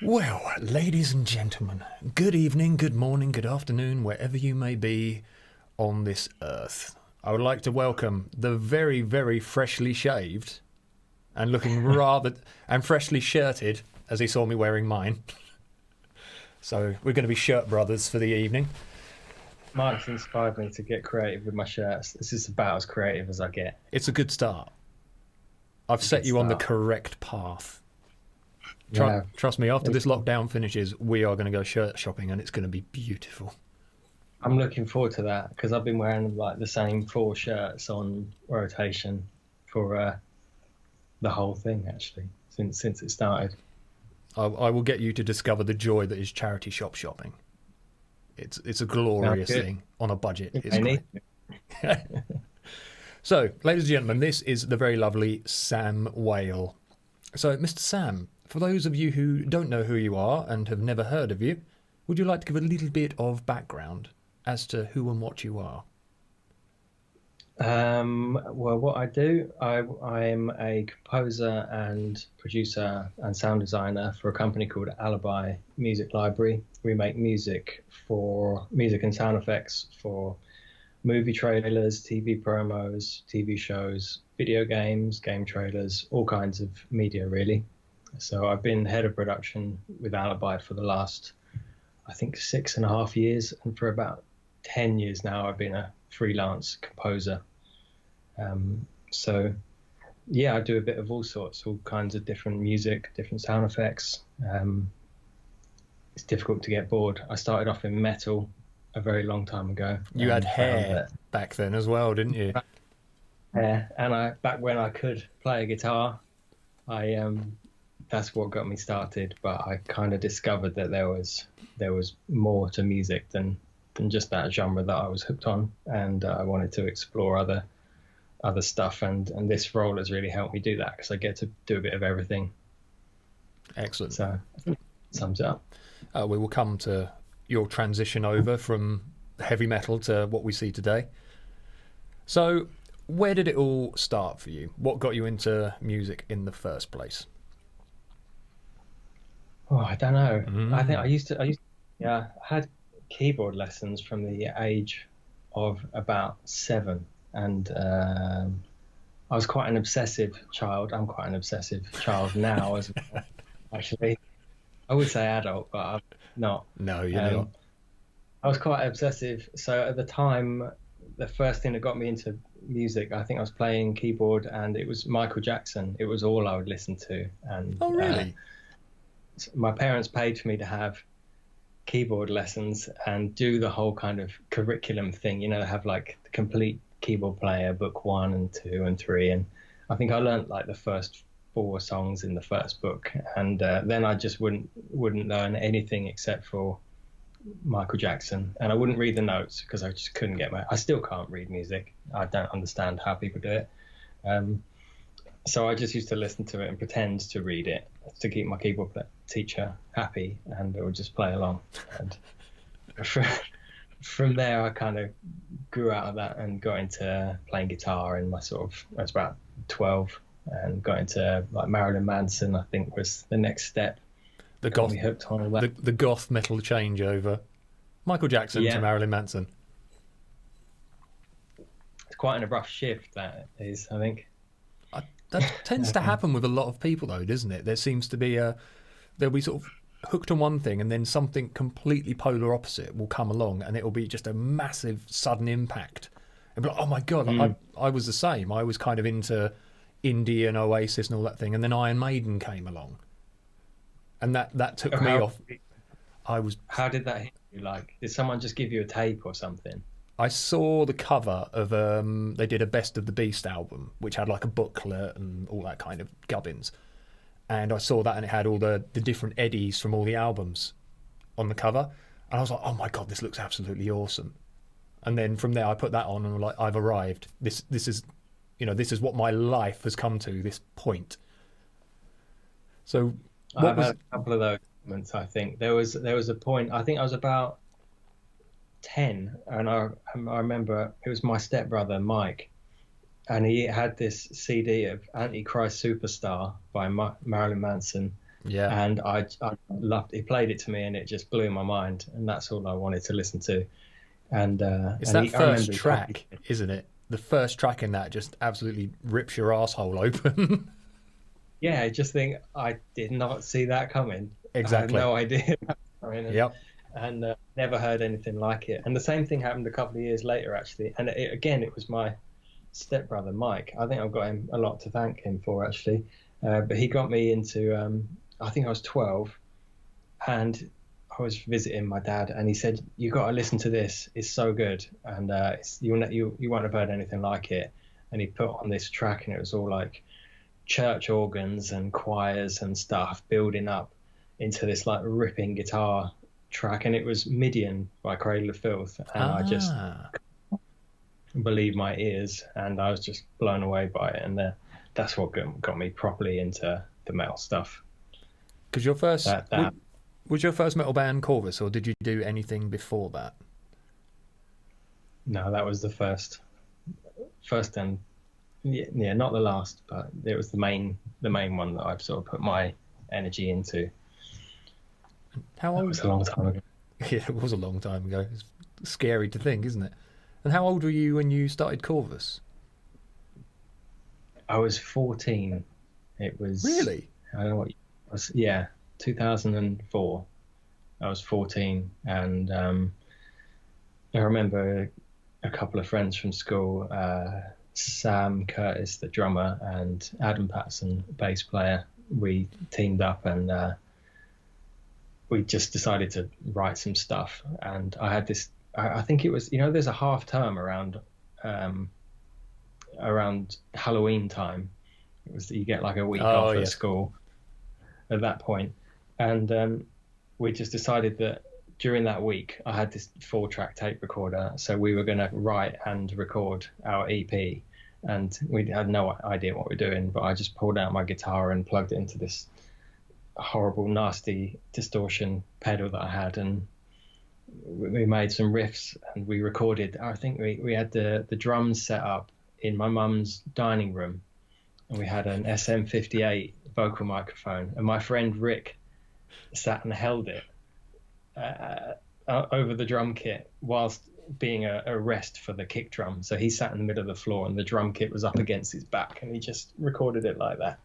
Well, ladies and gentlemen, good evening, good morning, good afternoon, wherever you may be on this earth. I would like to welcome the very, very freshly shaved and looking rather and freshly shirted, as he saw me wearing mine. So we're going to be shirt brothers for the evening. Mike's inspired me to get creative with my shirts. This is about as creative as I get. It's a good start. I've set you on the correct path. Trust me, after this lockdown finishes, we are going to go shirt shopping and it's going to be beautiful. I'm looking forward to that because I've been wearing like the same 4 shirts on rotation for the whole thing actually since it started. I will get you to discover the joy that is charity shop shopping. It's a glorious thing on a budget. It's great. So, ladies and gentlemen, this is the very lovely Sam Wale. So, Mr. Sam, for those of you who don't know who you are and have never heard of you, would you like to give a little bit of background as to who and what you are? Well, what I do, I'm a composer and producer and sound designer for a company called Alibi Music Library. We make music and sound effects for movie trailers, TV promos, TV shows, video games, game trailers, all kinds of media, really. So I've been head of production with Alibi for the last, I think, 6.5 years. And for about 10 years now, I've been a freelance composer. So, yeah, I do a bit of all sorts, all kinds of different music, different sound effects. It's difficult to get bored. I started off in metal a very long time ago. You had hair back then as well, didn't you? Yeah, and back when I could play a guitar, that's what got me started. But I kind of discovered that there was more to music than just that genre that I was hooked on, and I wanted to explore other stuff. And this role has really helped me do that because I get to do a bit of everything. Excellent. So, sums it up. We will come to your transition over from heavy metal to what we see today. So, where did it all start for you? What got you into music in the first place? Oh, I don't know. I think I had keyboard lessons from the age of about 7, and I was quite an obsessive child. I'm quite an obsessive child now as well, actually. I would say adult, but I'm not. No, you're not. I was quite obsessive. So at the time, the first thing that got me into music, I think I was playing keyboard, and it was Michael Jackson. It was all I would listen to. And oh, really? My parents paid for me to have keyboard lessons and do the whole kind of curriculum thing. You know, have like the complete keyboard player, book 1 and 2 and 3, and I think I learned like the first 4 songs in the first book, and then I just wouldn't learn anything except for Michael Jackson, and I wouldn't read the notes because I just couldn't get I still can't read music. I don't understand how people do it. So I just used to listen to it and pretend to read it to keep my keyboard teacher happy, and I would just play along. And from there, I kind of grew out of that and got into playing guitar. And I was about 12 and got into like Marilyn Manson. I think was the next step. The goth, hooked on all that. The goth metal changeover. Michael Jackson to Marilyn Manson. It's quite an abrupt shift, that is, I think. That tends to happen with a lot of people, though, doesn't it? There seems to be they'll be sort of hooked on one thing, and then something completely polar opposite will come along, and it'll be just a massive sudden impact. And be like, oh my god, I was the same. I was kind of into indie and Oasis and all that thing, and then Iron Maiden came along, and that took me off. How did that hit you? Like, did someone just give you a tape or something? I saw the cover of they did a Best of the Beast album, which had like a booklet and all that kind of gubbins. And I saw that, and it had all the different Eddies from all the albums on the cover. And I was like, oh my god, this looks absolutely awesome. And then from there, I put that on, and I'm like, I've arrived. This is, this is what my life has come to, this point. So I've had a couple of those moments. I think there was a point. I think I was about 10, and I remember it was my stepbrother Mike, and he had this CD of Antichrist Superstar by Marilyn Manson, Yeah. And I loved. He played it to me, and it just blew my mind. And that's all I wanted to listen to. It's And that I remember first he copied track, it. isn't it? The first track in that just absolutely rips your asshole open. Yeah, I just think I did not see that coming. I had Exactly. no idea that was coming, Yep. and never heard anything like it. And the same thing happened a couple of years later, actually. And again, it was my stepbrother Mike. I think I've got him a lot to thank him for, actually. But he got me into. I think I was 12, and I was visiting my dad, and he said, "You got to listen to this. It's so good, and you won't have heard anything like it." And he put on this track, and it was all like church organs and choirs and stuff building up into this like ripping guitar track, and it was Midian by Cradle of Filth, and I just Ah, believed my ears, and I was just blown away by it, and that's what got me properly into the metal stuff. because your first That was your first metal band Corvus, or did you do anything before that? No, that was the first and yeah, not the last, but it was the main one that I've sort of put my energy into. How That old? was a long time ago. Yeah, it was a long time ago. It's scary to think, isn't it? And how old were you when you started Corvus? I was 14. It was Really? I don't know what it was. Yeah, 2004. I was 14, and I remember a couple of friends from school, Sam Curtis, the drummer, and Adam Patterson, bass player. We teamed up, and we just decided to write some stuff. And I had this. I think it was, there's a half term around Halloween time. It was you get like a week Oh off at yes. school at that point, and we just decided that during that week I had this 4-track tape recorder, so we were going to write and record our EP, and we had no idea what we were doing, but I just pulled out my guitar and plugged it into this horrible, nasty distortion pedal that I had, and we made some riffs, and we recorded. I think we had the drums set up in my mum's dining room, and we had an SM58 vocal microphone, and my friend Rick sat and held it over the drum kit whilst being a rest for the kick drum. So he sat in the middle of the floor, and the drum kit was up against his back, and he just recorded it like that.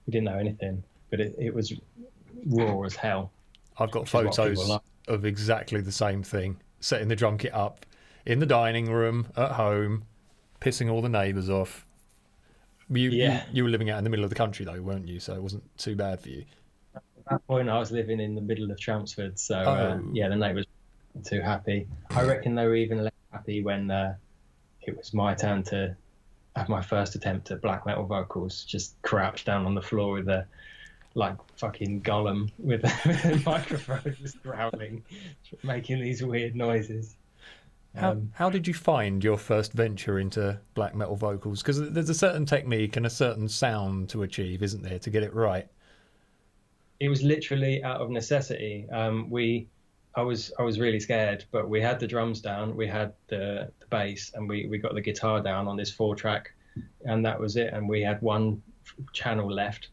We didn't know anything, but it was raw as hell. I've got Which is what people photos like. of exactly the same thing. Setting the drum kit up in the dining room at home, pissing all the neighbours off. You were living out in the middle of the country though, weren't you? So it wasn't too bad for you. At that point, I was living in the middle of Chelmsford, so Oh. yeah, the neighbours weren't too happy. I reckon they were even less happy when it was my turn to have my first attempt at black metal vocals. Just crouched down on the floor with a like fucking Gollum with a microphone, just growling, making these weird noises. How did you find your first venture into black metal vocals? Because there's a certain technique and a certain sound to achieve, isn't there, to get it right? It was literally out of necessity. I was really scared, but we had the drums down, we had the bass, and we got the guitar down on this 4-track, and that was it. And we had one channel left.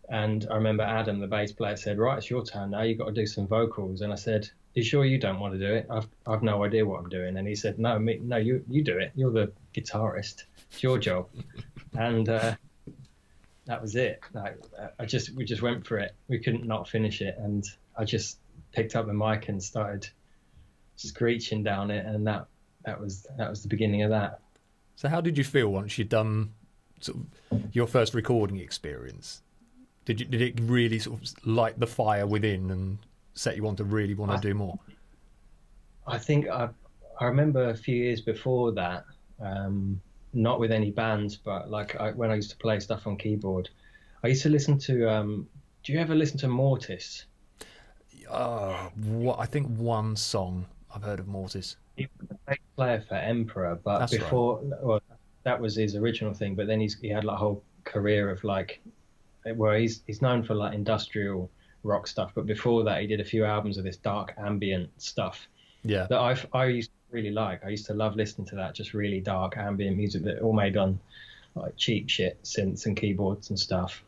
And I remember Adam, the bass player, said, "Right, it's your turn now. You've got to do some vocals." And I said, "You sure you don't want to do it? I've no idea what I'm doing." And he said, "No, you do it. You're the guitarist. It's your job." And that was it. Like, we just went for it. We couldn't not finish it, and I just picked up the mic and started screeching down it, and that was the beginning of that. So how did you feel once you'd done sort of your first recording experience? Did it really sort of light the fire within and set you on to really want to do more? I think I remember a few years before that, not with any bands, but like when I used to play stuff on keyboard, I used to listen to. Do you ever listen to Mortis? I think one song I've heard of Mortis. He was a bass player for Emperor, but That's before, well, that was his original thing. But then he had like a whole career of like, where he's known for like industrial rock stuff. But before that, he did a few albums of this dark ambient stuff. Yeah. That I used to really like. I used to love listening to that, just really dark ambient music that all made on like cheap shit synths and keyboards and stuff.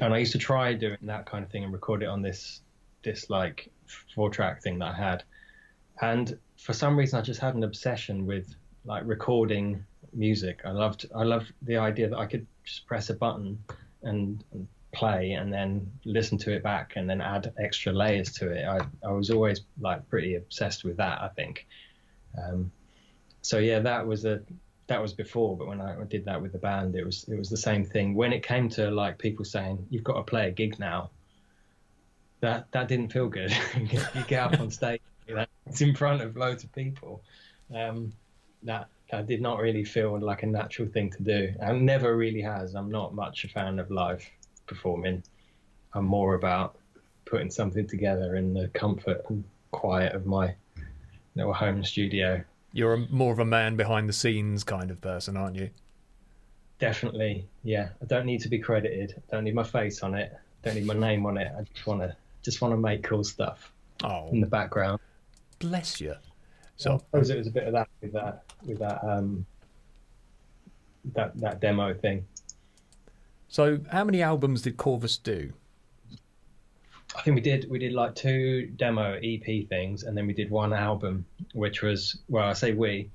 And I used to try doing that kind of thing and record it on this like 4-track thing that I had. And for some reason, I just had an obsession with like recording music. I loved the idea that I could just press a button and play and then listen to it back and then add extra layers to it. I was always like pretty obsessed with that, I think. So yeah, that was before, but when I did that with the band, it was the same thing. When it came to like people saying you've got to play a gig now, that didn't feel good. You get up on stage, it's in front of loads of people. That did not really feel like a natural thing to do, and never really has. I'm not much a fan of live performing. I'm more about putting something together in the comfort and quiet of my little home studio. You're more of a man behind the scenes kind of person, aren't you? Definitely, yeah. I don't need to be credited. I don't need my face on it. Don't need my name on it. I just want to make cool stuff in the background. Bless you. So I suppose it was a bit of that with that demo thing. So how many albums did Corvus do? I think we did like 2 demo EP things, and then we did 1 album, which was, well, I say we,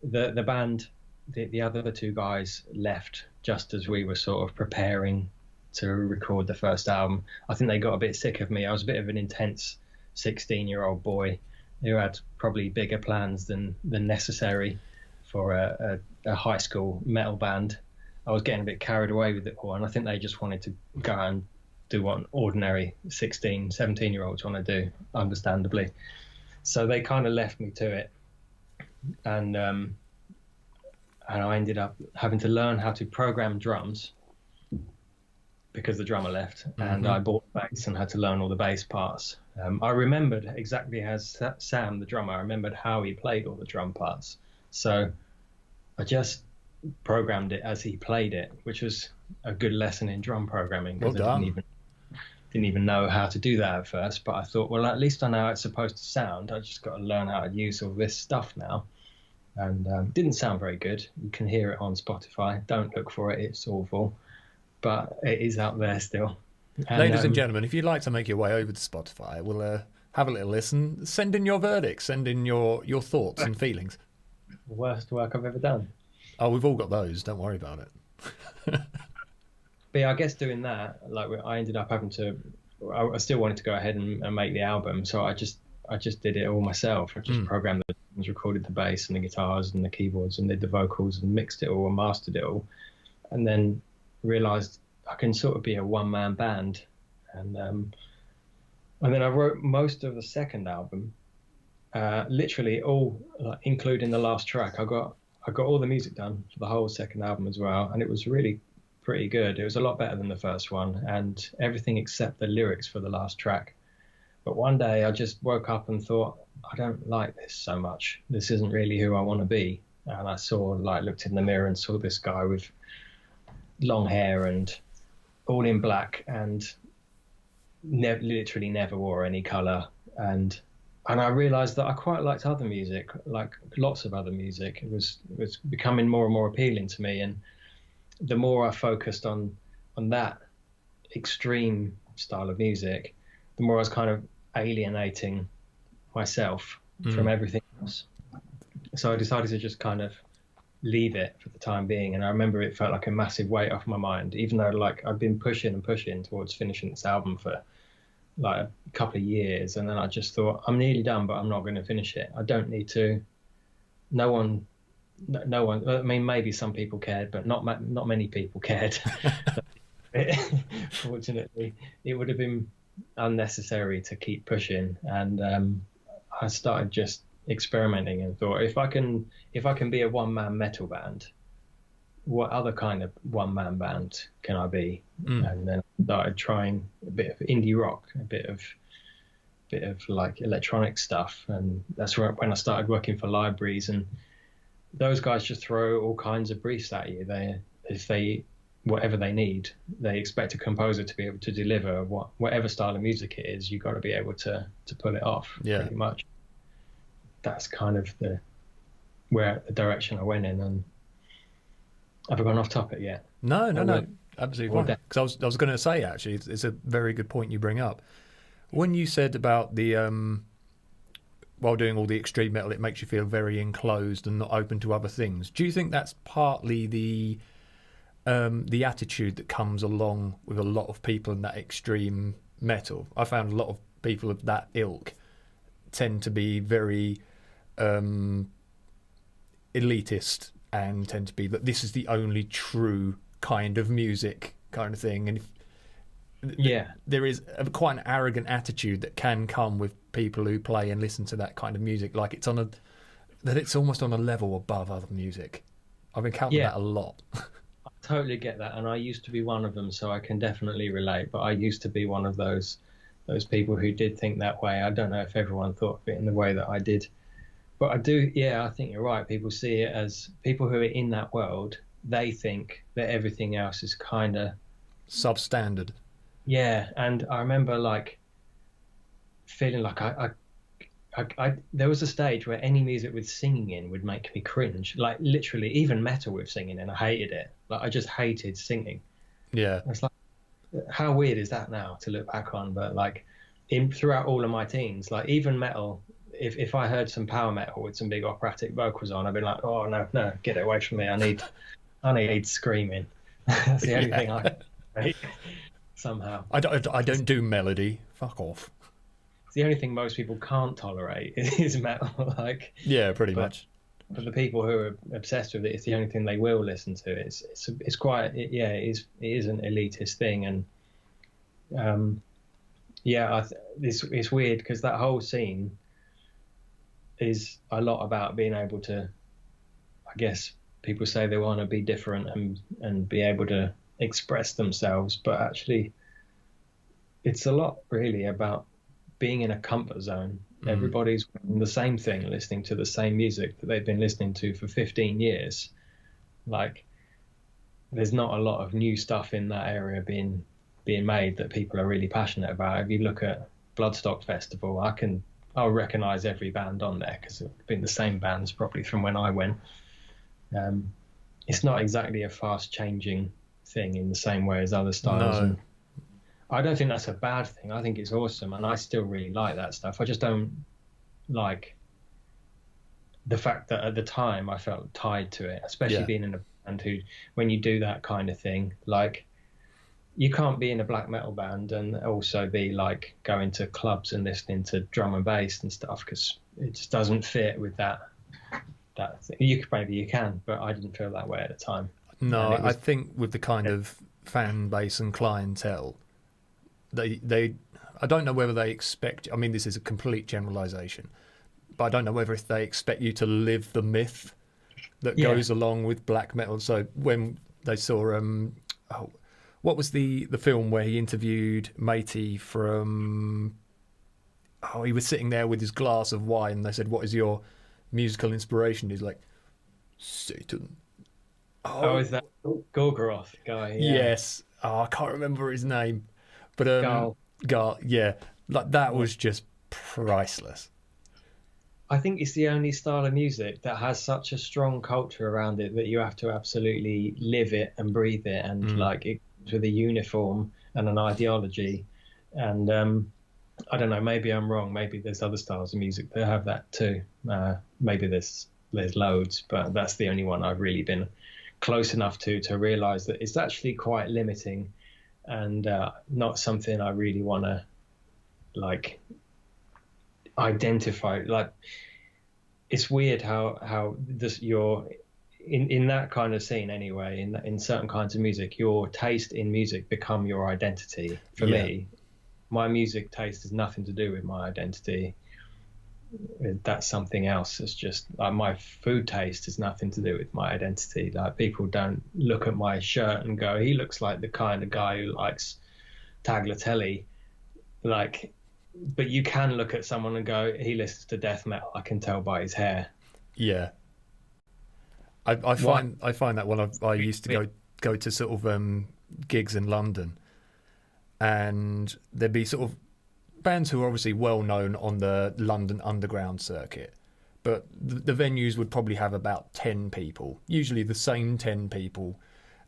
the band, the other 2 guys left just as we were sort of preparing to record the first album. I think they got a bit sick of me. I was a bit of an intense 16-year-old boy who had probably bigger plans than necessary for a high school metal band. I was getting a bit carried away with it all, and I think they just wanted to go and do what ordinary 16, 17-year-olds want to do, understandably. So they kind of left me to it, and I ended up having to learn how to program drums because the drummer left, and I bought bass and had to learn all the bass parts. I remembered exactly as Sam, the drummer, I remembered how he played all the drum parts. So I just programmed it as he played it, which was a good lesson in drum programming, because I didn't even know how to do that at first. But I thought, well, at least I know how it's supposed to sound. I just got to learn how to use all this stuff now. And didn't sound very good. You can hear it on Spotify. Don't look for it. It's awful. But it is out there still. And, ladies and gentlemen, if you'd like to make your way over to Spotify, we'll have a little listen. Send in your verdicts. Send in your thoughts and feelings. Worst work I've ever done. Oh, we've all got those. Don't worry about it. But yeah, I guess doing that, like, I ended up having to. I still wanted to go ahead and make the album, so I just did it all myself. I just programmed the drums, recorded the bass and the guitars and the keyboards, and did the vocals and mixed it all and mastered it all, and then realised I can sort of be a one-man band, and then I wrote most of the second album, literally all, including the last track. I got all the music done for the whole second album as well, and it was really pretty good. It was a lot better than the first one, and everything except the lyrics for the last track. But one day I just woke up and thought, I don't like this so much. This isn't really who I want to be. And I looked in the mirror and saw this guy with long hair and all in black, and literally never wore any colour. And I realised that I quite liked other music, like lots of other music. It was becoming more and more appealing to me, and the more I focused on that extreme style of music, the more I was kind of alienating myself from everything else. So I decided to just kind of leave it for the time being. And I remember it felt like a massive weight off my mind, even though like I'd been pushing towards finishing this album for like a couple of years. And then I just thought, I'm nearly done, but I'm not going to finish it. I don't need to. No one, I mean, maybe some people cared, but not many people cared. Fortunately, it would have been unnecessary to keep pushing. And I started just experimenting and thought, if I can be a one-man metal band, what other kind of one-man band can I be? And then I started trying a bit of indie rock, a bit of like electronic stuff, and that's when I started working for libraries. And those guys just throw all kinds of briefs at you. Whatever they need, they expect a composer to be able to deliver whatever style of music it is. You've got to be able to pull it off. Pretty much. That's kind of the direction I went in, and Have I gone off topic yet? No, no, Or no, absolutely or fine. Because I was going to say, actually, it's a very good point you bring up. When you said about the while doing all the extreme metal, it makes you feel very enclosed and not open to other things. Do you think that's partly the attitude that comes along with a lot of people in that extreme metal? I found a lot of people of that ilk tend to be very elitist and tend to be that this is the only true kind of music kind of thing. And yeah, there is quite an arrogant attitude that can come with people who play and listen to that kind of music, like it's almost on a level above other music. I've encountered yeah. that a lot. Totally get that, and I used to be one of them, so I can definitely relate. But I used to be one of those people who did think that way. I don't know if everyone thought of it in the way that I did, but I do. Yeah, I think you're right. People see it as people who are in that world. They think that everything else is kind of Substandard. yeah. And I remember like feeling like there was a stage where any music with singing in would make me cringe. Like literally, even metal with singing in, I hated it. Like I just hated singing. Yeah. It's like, how weird is that now to look back on? But like, throughout all of my teens, like even metal, if I heard some power metal with some big operatic vocals on, I'd be like, oh no, no, get it away from me. I need screaming. That's the only thing I hate somehow. I don't do melody. Fuck off. It's the only thing most people can't tolerate is metal. Like, Yeah, pretty much. but the people who are obsessed with it, it's the only thing they will listen to. It's quite yeah, it is an elitist thing, and yeah, it's weird because that whole scene is a lot about being able to, I guess people say they want to be different and be able to express themselves, but actually it's a lot really about being in a comfort zone. Everybody's doing the same thing, listening to the same music that they've been listening to for 15 years. Like, there's not a lot of new stuff in that area being made that people are really passionate about. If you look at Bloodstock Festival, I'll recognise every band on there because it's been the same bands probably from when I went. It's not exactly a fast changing thing in the same way as other styles. No. And I don't think that's a bad thing. I think it's awesome, and I still really like that stuff. I just don't like the fact that at the time I felt tied to it, especially being in a band who, when you do that kind of thing, like you can't be in a black metal band and also be like going to clubs and listening to drum and bass and stuff because it just doesn't fit with that thing. Maybe you can, but I didn't feel that way at the time. No, I think with the kind of fan base and clientele, they I don't know whether they expect, I mean, this is a complete generalization, but I don't know whether if they expect you to live the myth that goes along with black metal. So when they saw what was the film where he interviewed Matey from, he was sitting there with his glass of wine and they said, what is your musical inspiration? He's like, Satan. Is that Gorgoroth guy? Yeah. Yes. I can't remember his name. But Gal, yeah. Like that was just priceless. I think it's the only style of music that has such a strong culture around it that you have to absolutely live it and breathe it, and like it with a uniform and an ideology. And I don't know, maybe I'm wrong. Maybe there's other styles of music that have that too. Maybe there's loads, but that's the only one I've really been close enough to realize that it's actually quite limiting and not something I really want to like identify. Like, it's weird how this you're in that kind of scene anyway, in certain kinds of music, your taste in music become your identity. For me, my music taste has nothing to do with my identity. That's something else. It's just like my food taste has nothing to do with my identity. Like, people don't look at my shirt and go, he looks like the kind of guy who likes tagliatelle. Like, but you can look at someone and go, he listens to death metal. I can tell by his hair. Yeah. I find that when I used to go to sort of gigs in London, and there'd be sort of bands who are obviously well known on the London underground circuit, but the venues would probably have about 10 people, usually the same 10 people.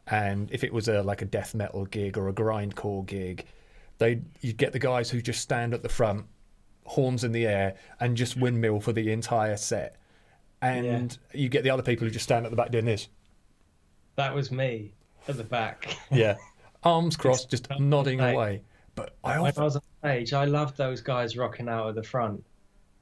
And if it was like a death metal gig or a grindcore gig, you'd get the guys who just stand at the front, horns in the air, and just windmill for the entire set. And you get the other people who just stand at the back doing this. That was me at the back. Yeah. Arms crossed, just nodding away. But when I was on stage, I loved those guys rocking out at the front.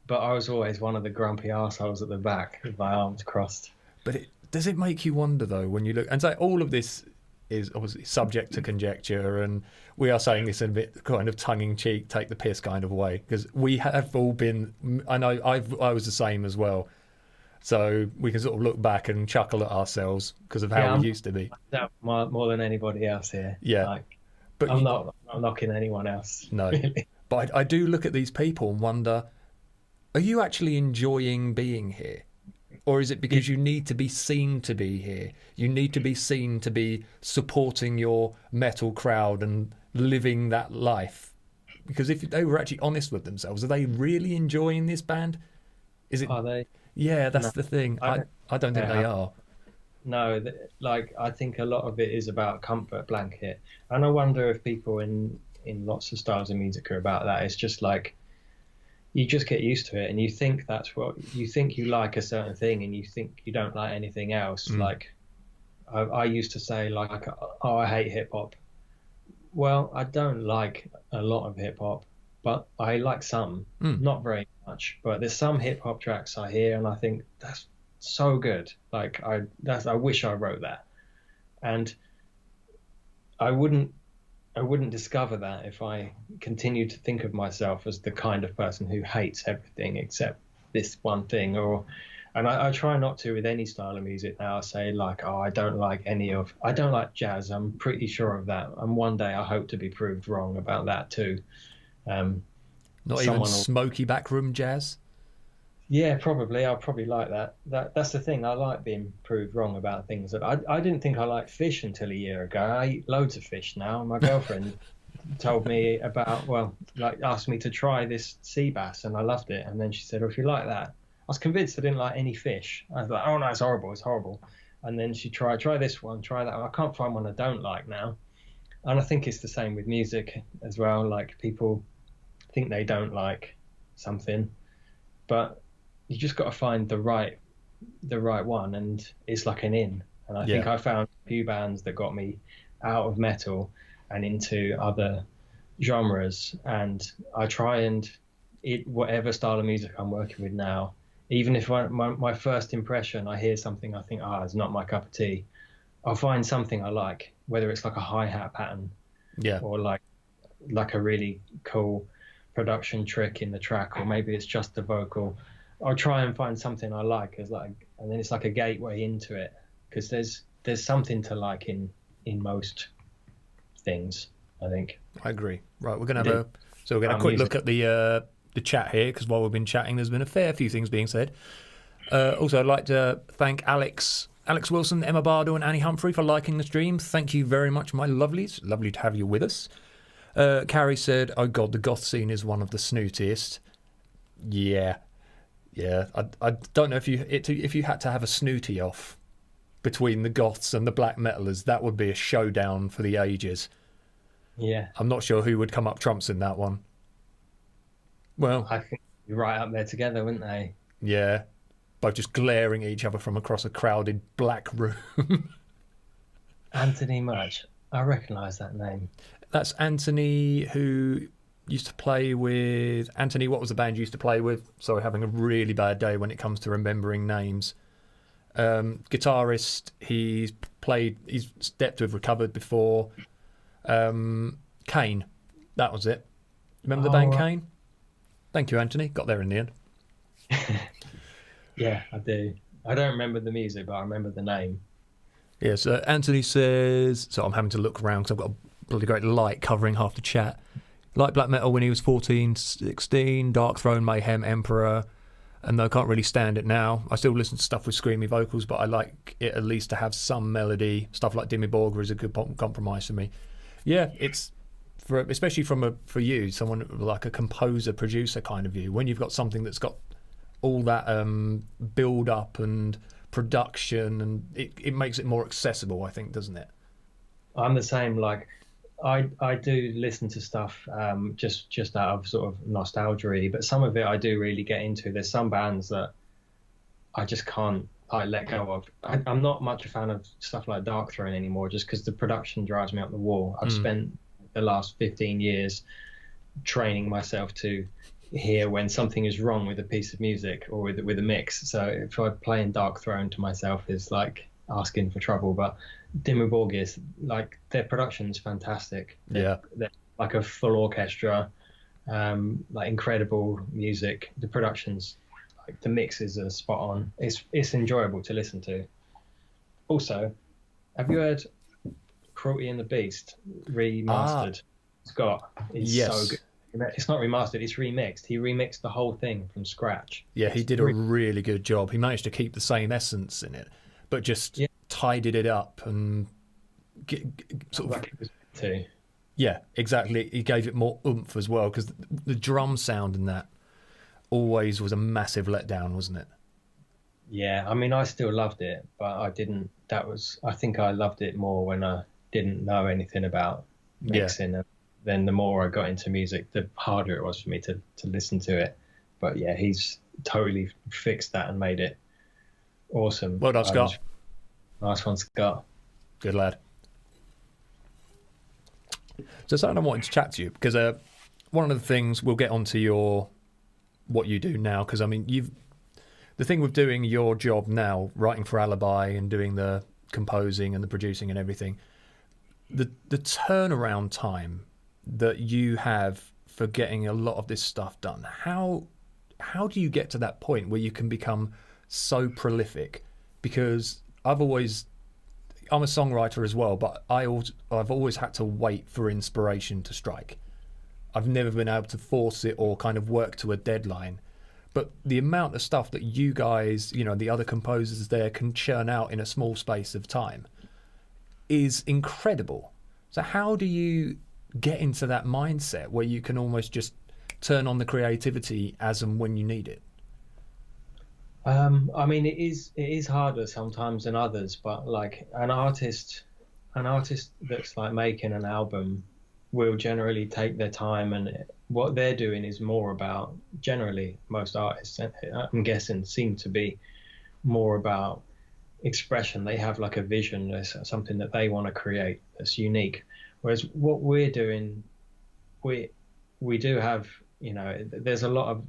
But I was always one of the grumpy arseholes at the back with my arms crossed. But does it make you wonder, though, when you look... And so all of this is obviously subject to conjecture, and we are saying this in a bit kind of tongue-in-cheek, take the piss kind of way, because we have all been... I know I was the same as well. So we can sort of look back and chuckle at ourselves because of how we used to be. More than anybody else here. Yeah. But I'm not knocking anyone else. No. Really. But I do look at these people and wonder, are you actually enjoying being here? Or is it because you need to be seen to be here? You need to be seen to be supporting your metal crowd and living that life? Because if they were actually honest with themselves, are they really enjoying this band? Are they? Yeah, that's the thing. I don't think they are. No, I think a lot of it is about comfort blanket. And I wonder if people in lots of styles of music are about that. It's just like, you just get used to it, and you think that's what you think. You like a certain thing, and you think you don't like anything else. Like I used to say, like, oh, I hate hip hop. Well, I don't like a lot of hip hop, but I like some, not very much. But there's some hip hop tracks I hear, and I think that's so good. Like I wish I wrote that, and I wouldn't discover that if I continued to think of myself as the kind of person who hates everything except this one thing. And I try not to with any style of music now. I say, like, oh, I don't like jazz. I'm pretty sure of that. And one day I hope to be proved wrong about that too. Not even smoky backroom jazz? Yeah, probably. I'll probably like that. That's the thing. I like being proved wrong about things. That I didn't think I liked fish until a year ago. I eat loads of fish now. My girlfriend told me asked me to try this sea bass, and I loved it. And then she said, "Oh, if you like that," I was convinced I didn't like any fish. I was like, "Oh no, it's horrible. It's horrible." And then she try this one, try that one. I can't find one I don't like now. And I think it's the same with music as well. Like, people think they don't like something, but you just got to find the right one, and it's like an in. And I think I found a few bands that got me out of metal and into other genres. And I try and whatever style of music I'm working with now, even if my first impression, I hear something, I think, it's not my cup of tea, I'll find something I like, whether it's like a hi-hat pattern, or like a really cool production trick in the track, or maybe it's just the vocal. I'll try and find something I like, and then it's like a gateway into it, because there's something to like in most things, I think. I agree. Right, we're gonna have a quick look at the chat here, because while we've been chatting, there's been a fair few things being said. Also, I'd like to thank Alex Wilson, Emma Bardo, and Annie Humphrey for liking the stream. Thank you very much, my lovelies. Lovely to have you with us. Carrie said, "Oh God, the goth scene is one of the snootiest." Yeah. I don't know if you had to have a snooty off between the goths and the black metalers, that would be a showdown for the ages. Yeah. I'm not sure who would come up trumps in that one. Well, I think you're right up there together, wouldn't they? Yeah. Both just glaring at each other from across a crowded black room. Anthony Mudge. I recognise that name. That's Anthony, who used to play with... Anthony, what was the band you used to play with? Sorry, having a really bad day when it comes to remembering names. Guitarist, he's stepped to have recovered before. Kane, that was it. Remember the band Kane? Thank you, Anthony. Got there in the end. Yeah, I do. I don't remember the music, but I remember the name. Yeah, so Anthony says... So I'm having to look around because I've got a bloody great light covering half the chat. Liked black metal when he was 14, 16, Dark Throne, Mayhem, Emperor, and though I can't really stand it now. I still listen to stuff with screamy vocals, but I like it at least to have some melody. Stuff like Dimmy Borgir is a good compromise for me. Yeah, it's especially for you, someone like a composer, producer kind of view, when you've got something that's got all that build up and production, and it makes it more accessible, I think, doesn't it? I'm the same. Like, I do listen to stuff just out of sort of nostalgia, but some of it I do really get into. There's some bands that I just can't let go of. I'm not much a fan of stuff like Dark Throne anymore, just because the production drives me up the wall. I've spent the last 15 years training myself to hear when something is wrong with a piece of music or with a mix. So if I play in Dark Throne to myself is like asking for trouble. But Dimmu Borgir, like, their production's fantastic. They're like a full orchestra, like incredible music. The production's like, the mixes are spot on. It's enjoyable to listen to. Also, have you heard Cruelty and the Beast remastered? Scott is so good. It's not remastered, it's remixed. He remixed the whole thing from scratch. Yeah, he did a really good job. He managed to keep the same essence in it, but just tidied it up and sort of... too. Yeah, exactly. He gave it more oomph as well, because the drum sound in that always was a massive letdown, wasn't it? Yeah, I mean, I still loved it, but I didn't. I think I loved it more when I didn't know anything about mixing. Yeah. Then the more I got into music, the harder it was for me to listen to it. But yeah, he's totally fixed that and made it awesome. Well done, Scott. Nice one, Scott. Good lad. So something I wanted to chat to you, because one of the things, we'll get onto what you do now, because I mean, the thing with doing your job now, writing for Alibi and doing the composing and the producing and everything, the turnaround time that you have for getting a lot of this stuff done, how do you get to that point where you can become so prolific? Because I'm a songwriter as well, but I've always had to wait for inspiration to strike. I've never been able to force it or kind of work to a deadline. But the amount of stuff that you guys, the other composers there, can churn out in a small space of time is incredible. So how do you get into that mindset where you can almost just turn on the creativity as and when you need it? I mean, it is harder sometimes than others, but like an artist that's like making an album will generally take their time, and what they're doing is more about, generally most artists, I'm guessing, seem to be more about expression. They have like a vision, there's something that they want to create that's unique. Whereas what we're doing, we do have, there's a lot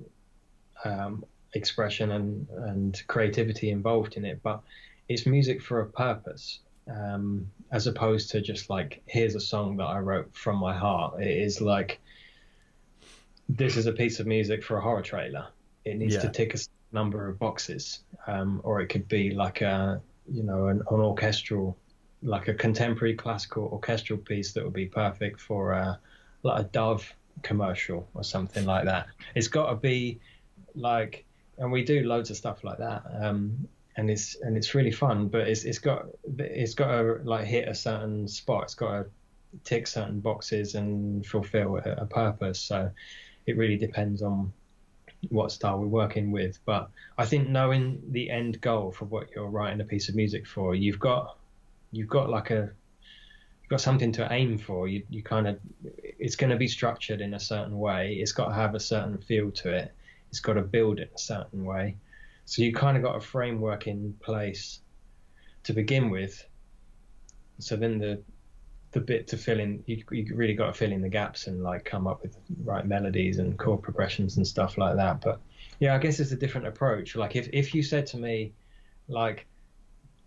of expression and creativity involved in it, but it's music for a purpose, as opposed to just like, here's a song that I wrote from my heart. It is like, this is a piece of music for a horror trailer. It needs to tick a number of boxes, or it could be like an orchestral, like a contemporary classical orchestral piece that would be perfect for like a Dove commercial or something like that. It's got to be like, and we do loads of stuff like that, and it's really fun. But it's got to like hit a certain spot. It's got to tick certain boxes and fulfill a purpose. So it really depends on what style we're working with. But I think knowing the end goal for what you're writing a piece of music for, you've got something to aim for. You kind of, it's going to be structured in a certain way. It's got to have a certain feel to it. It's got to build it a certain way. So you kind of got a framework in place to begin with. So then the bit to fill in, you really got to fill in the gaps and like come up with right melodies and chord progressions and stuff like that. But yeah, I guess it's a different approach. Like if you said to me, like,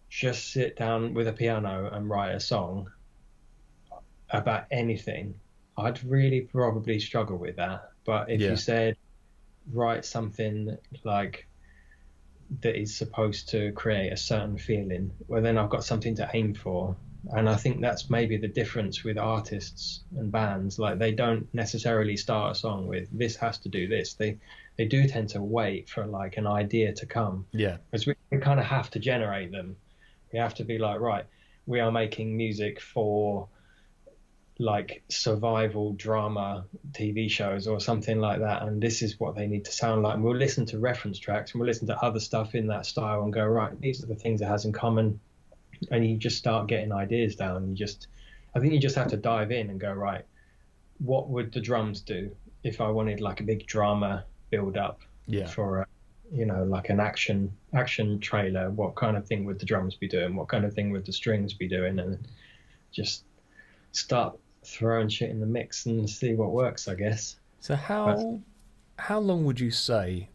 just sit down with a piano and write a song about anything, I'd really probably struggle with that. But if you said, write something like that is supposed to create a certain feeling, well, then I've got something to aim for. And I think that's maybe the difference with artists and bands. Like, they don't necessarily start a song with, this has to do this. They do tend to wait for like an idea to come. Yeah. Because we kind of have to generate them. We have to be like, right, we are making music for like survival drama TV shows or something like that, and this is what they need to sound like. And we'll listen to reference tracks and we'll listen to other stuff in that style and go, right, these are the things it has in common. And you just start getting ideas down. I think you just have to dive in and go, right, what would the drums do if I wanted like a big drama build up for a, like an action trailer? What kind of thing would the drums be doing? What kind of thing would the strings be doing? And just start throwing shit in the mix and see what works, I guess. So how long would you say,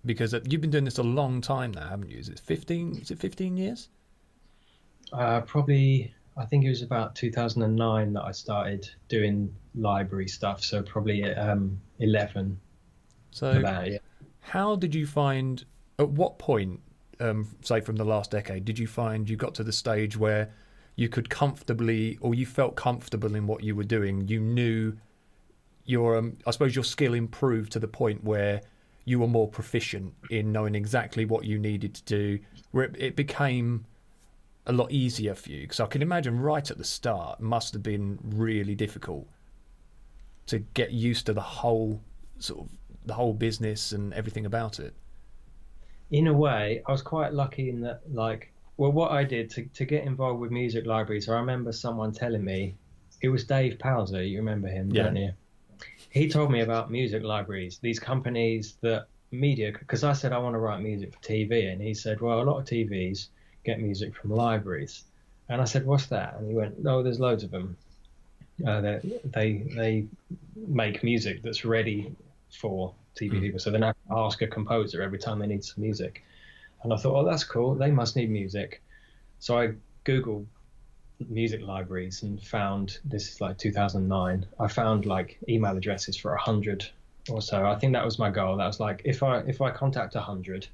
because you've been doing this a long time now, haven't you? Is it 15 years? Probably, I think it was about 2009 that I started doing library stuff, so probably 11. So that, yeah. How did you find, at what point, say from the last decade, did you find you got to the stage where you could comfortably, or you felt comfortable in what you were doing? You knew I suppose your skill improved to the point where you were more proficient in knowing exactly what you needed to do, where it became a lot easier for you? Because I can imagine right at the start must have been really difficult to get used to the whole business and everything about it. In a way, I was quite lucky in that, what I did to get involved with music libraries, I remember someone telling me, it was Dave Powser, you remember him, don't you? He told me about music libraries, these companies that media, because I said I want to write music for TV, and he said, well, a lot of TVs get music from libraries. And I said, what's that? And he went, no, there's loads of them. They make music that's ready for TV people, so they don't have to ask a composer every time they need some music. And I thought, oh, that's cool, they must need music. So I Googled music libraries and found, this is like 2009, I found like email addresses for 100 or so. I think that was my goal. That was like, if I contact 100,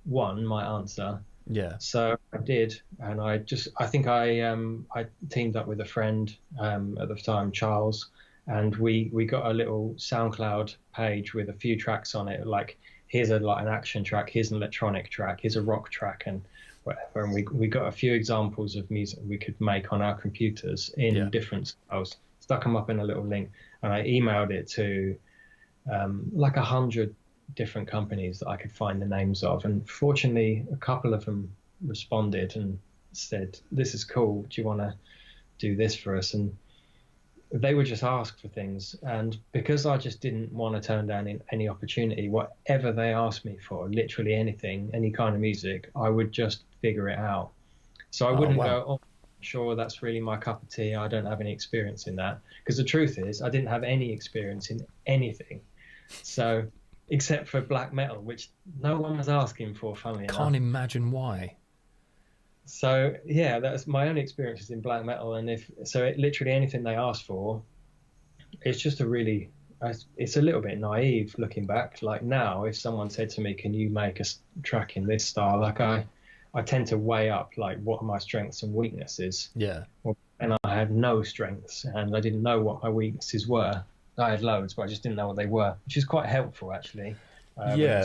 one might answer. Yeah. So I did, and I think I teamed up with a friend at the time, Charles, and we got a little SoundCloud page with a few tracks on it. Like, here's an action track, here's an electronic track, here's a rock track, and whatever. And we got a few examples of music we could make on our computers in different styles. Stuck them up in a little link, and I emailed it to like 100 different companies that I could find the names of, and fortunately a couple of them responded and said, this is cool, do you want to do this for us? And they would just ask for things, and because I just didn't want to turn down any opportunity, whatever they asked me for, literally anything, any kind of music, I would just figure it out. So I wouldn't go, oh, sure, that's really my cup of tea, I don't have any experience in that, because the truth is I didn't have any experience in anything. So, except for black metal, which no one was asking for, funnily enough. Can't imagine why. So yeah, that's my own experiences in black metal, and literally anything they asked for, it's just it's a little bit naive looking back. Like now, if someone said to me, "Can you make a track in this style?" Like I tend to weigh up like what are my strengths and weaknesses. Yeah. And I had no strengths, and I didn't know what my weaknesses were. I had loads, but I just didn't know what they were, which is quite helpful actually. Yeah.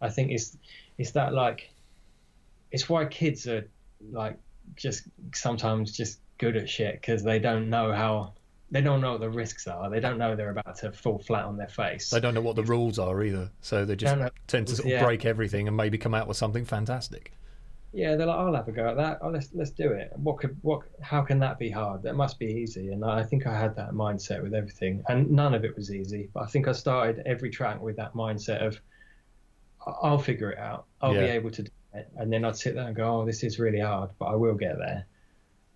I think it's that like. It's why kids are like just sometimes just good at shit, because they don't know what the risks are. They don't know they're about to fall flat on their face. They don't know what the rules are either, so they just tend to sort of break everything and maybe come out with something fantastic. Yeah, they're like, I'll have a go at that. Oh, let's do it. How can that be hard? That must be easy. And I think I had that mindset with everything, and none of it was easy. But I think I started every track with that mindset of, I'll figure it out. I'll be able to do it. And then I'd sit there and go, oh, this is really hard, but I will get there.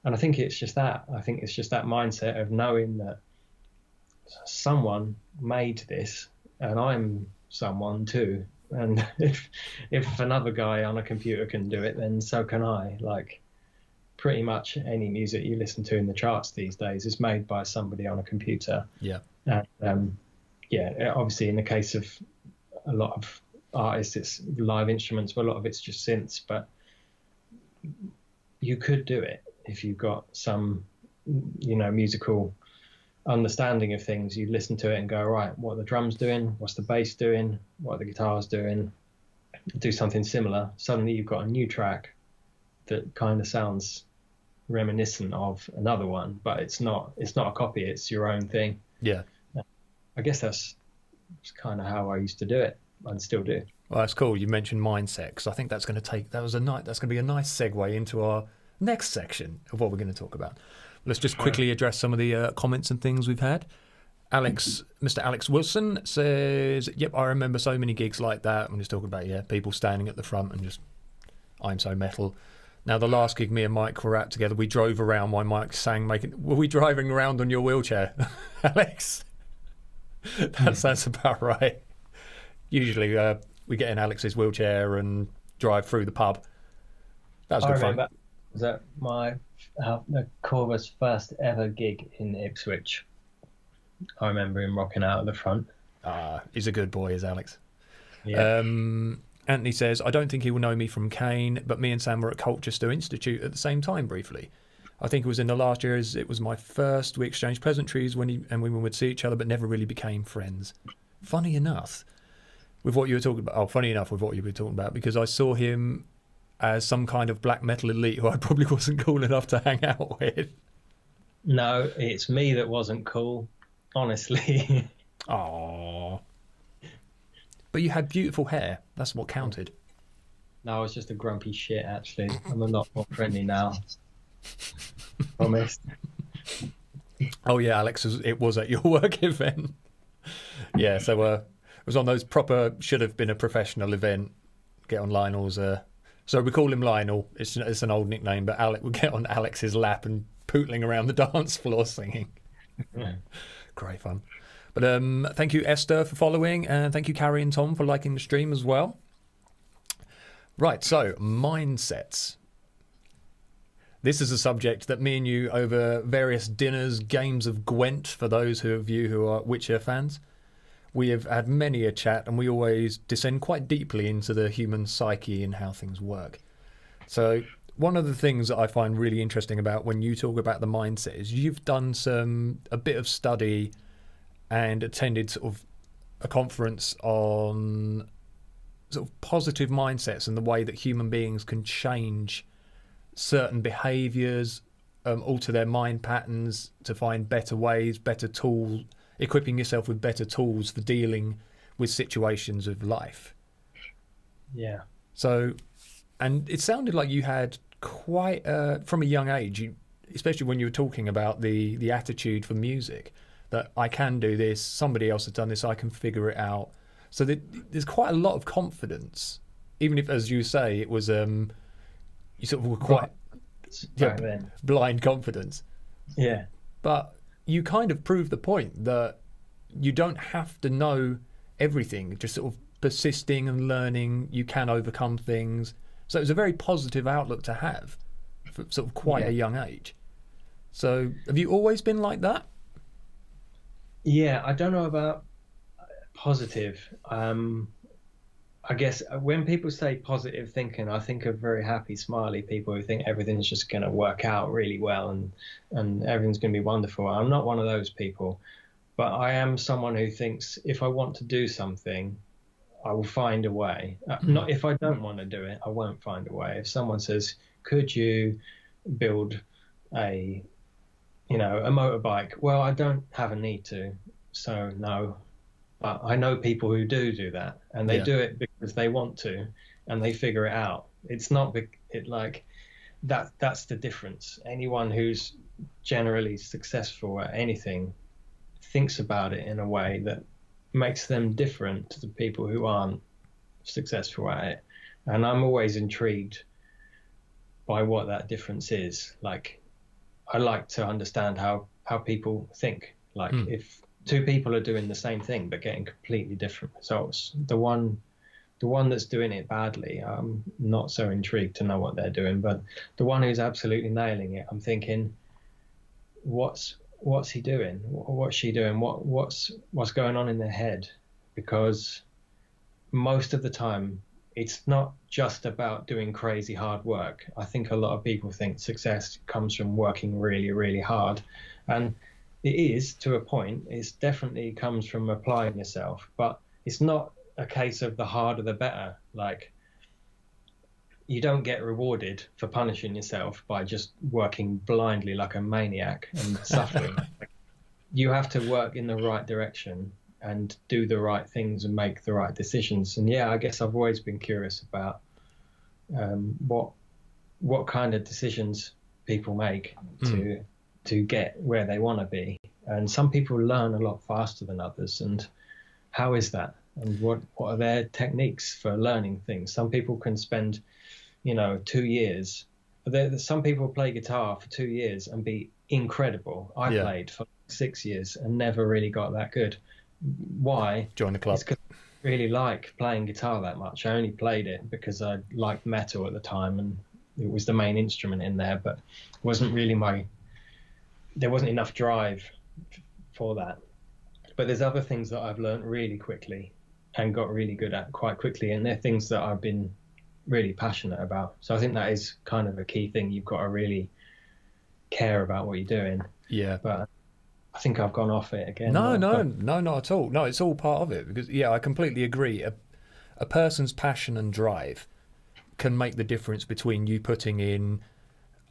And I think it's just that. I think it's just that mindset of knowing that someone made this, and I'm someone too. And if another guy on a computer can do it, then so can I. Like, pretty much any music you listen to in the charts these days is made by somebody on a computer. Yeah. And obviously in the case of a lot of artists, it's live instruments, but a lot of it's just synths. But you could do it if you've got some, musical understanding of things. You listen to it and go, right, what are the drums doing? What's the bass doing? What are the guitars doing? Do something similar. Suddenly you've got a new track that kind of sounds reminiscent of another one, but it's not a copy. It's your own thing. Yeah. I guess that's kind of how I used to do it, and still do. Well, that's cool. You mentioned mindset, because I think that's going to be a nice segue into our next section of what we're going to talk about. Let's just quickly address some of the comments and things we've had. Mr. Alex Wilson says, "Yep, I remember so many gigs like that." I'm just talking about people standing at the front and just, "I'm so metal." Now, the last gig me and Mike were at together, we drove around while Mike sang. Were we driving around on your wheelchair, Alex? That's about right. Usually we get in Alex's wheelchair and drive through the pub. That was good fun. Was that the Corva's first ever gig in Ipswich? I remember him rocking out at the front. He's a good boy, is Alex. Yeah. Anthony says, "I don't think he will know me from Kane, but me and Sam were at Colchester Institute at the same time briefly. I think it was in the last year, as it was my first. We exchanged pleasantries and we would see each other, but never really became friends." Funny enough, with what you were talking about, because I saw him as some kind of black metal elite who I probably wasn't cool enough to hang out with. No, it's me that wasn't cool, honestly. Aww. But you had beautiful hair. That's what counted. No, I was just a grumpy shit, actually. I'm a lot more friendly now. Promise. Oh, yeah, Alex, it was at your work event. Yeah, so it was on those proper, should have been a professional event. Get on Lionel's... so we call him Lionel. It's an old nickname, but Alec would get on Alex's lap and pootling around the dance floor singing. Yeah. Great fun. But thank you, Esther, for following, and thank you, Carrie and Tom, for liking the stream as well. Right, so mindsets. This is a subject that me and you, over various dinners, games of Gwent, for those of you who are Witcher fans, we have had many a chat, and we always descend quite deeply into the human psyche and how things work. So one of the things that I find really interesting about when you talk about the mindset is you've done a bit of study and attended sort of a conference on sort of positive mindsets and the way that human beings can change certain behaviours, alter their mind patterns to find better ways, better tools, equipping yourself with better tools for dealing with situations of life. Yeah. So, and it sounded like you had quite, from a young age, especially when you were talking about the attitude for music, that I can do this, somebody else has done this, I can figure it out. So there's quite a lot of confidence, even if, as you say, it was you sort of were quite blind confidence. Yeah. But you kind of proved the point that you don't have to know everything, just sort of persisting and learning, you can overcome things. So it was a very positive outlook to have for sort of quite a young age. So have you always been like that? Yeah, I don't know about positive. I guess when people say positive thinking, I think of very happy, smiley people who think everything's just going to work out really well and everything's going to be wonderful. I'm not one of those people, but I am someone who thinks if I want to do something, I will find a way. Not if I don't want to do it, I won't find a way. If someone says, "Could you build a motorbike?" Well, I don't have a need to, so no. But I know people who do that, and they do it because they want to, and they figure it out. It's not like that. That's the difference. Anyone who's generally successful at anything thinks about it in a way that makes them different to the people who aren't successful at it. And I'm always intrigued by what that difference is. Like, I like to understand how people think. Like, if two people are doing the same thing but getting completely different results, the one that's doing it badly, I'm not so intrigued to know what they're doing. But the one who's absolutely nailing it, I'm thinking, what's he doing? What's she doing? What's going on in their head? Because most of the time, it's not just about doing crazy hard work. I think a lot of people think success comes from working really, really hard. And it is, to a point. It definitely comes from applying yourself. But it's not a case of the harder the better. Like, you don't get rewarded for punishing yourself by just working blindly like a maniac and suffering. You have to work in the right direction and do the right things and make the right decisions. And yeah, I guess I've always been curious about what kind of decisions people make to get where they want to be. And some people learn a lot faster than others. And how is that? And what are their techniques for learning things? Some people can spend, 2 years. Some people play guitar for 2 years and be incredible. I played for 6 years and never really got that good. Why? Join the club. It's 'cause I really like playing guitar that much. I only played it because I liked metal at the time and it was the main instrument in there, but it wasn't really there wasn't enough drive for that. But there's other things that I've learned really quickly and got really good at quite quickly, and they're things that I've been really passionate about. So I think that is kind of a key thing. You've got to really care about what you're doing. Yeah. But I think I've gone off it again. No, not at all. No, it's all part of it, because I completely agree. A person's passion and drive can make the difference between you putting in.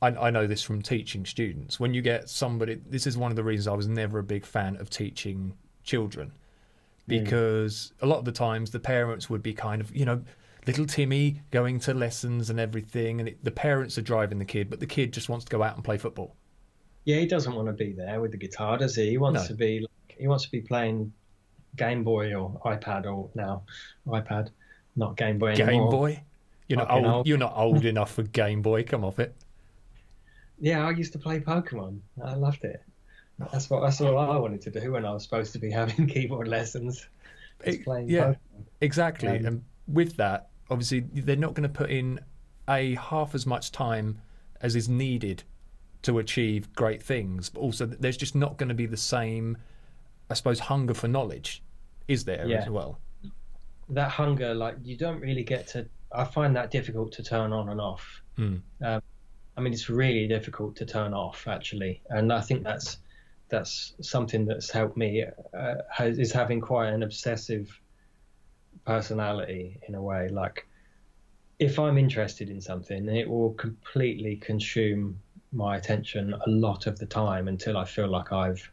I know this from teaching students. When you get somebody, this is one of the reasons I was never a big fan of teaching children, because a lot of the times the parents would be kind of, little Timmy going to lessons and everything, and the parents are driving the kid, but the kid just wants to go out and play football. Yeah, he doesn't want to be there with the guitar, does he? He wants to be playing Game Boy or iPad, or now iPad, not Game Boy anymore. Game Boy? You're not old enough for Game Boy. Come off it. Yeah, I used to play Pokemon. I loved it. That's all I wanted to do when I was supposed to be having keyboard lessons. Playing Pokemon. Exactly. And with that, obviously, they're not going to put in half as much time as is needed to achieve great things, but also there's just not going to be the same, I suppose, hunger for knowledge, is there as well? That hunger, you don't really get to. I find that difficult to turn on and off. It's really difficult to turn off, actually, and I think that's something that's helped me is having quite an obsessive personality in a way. Like, if I'm interested in something, it will completely consume my attention a lot of the time until I feel like I've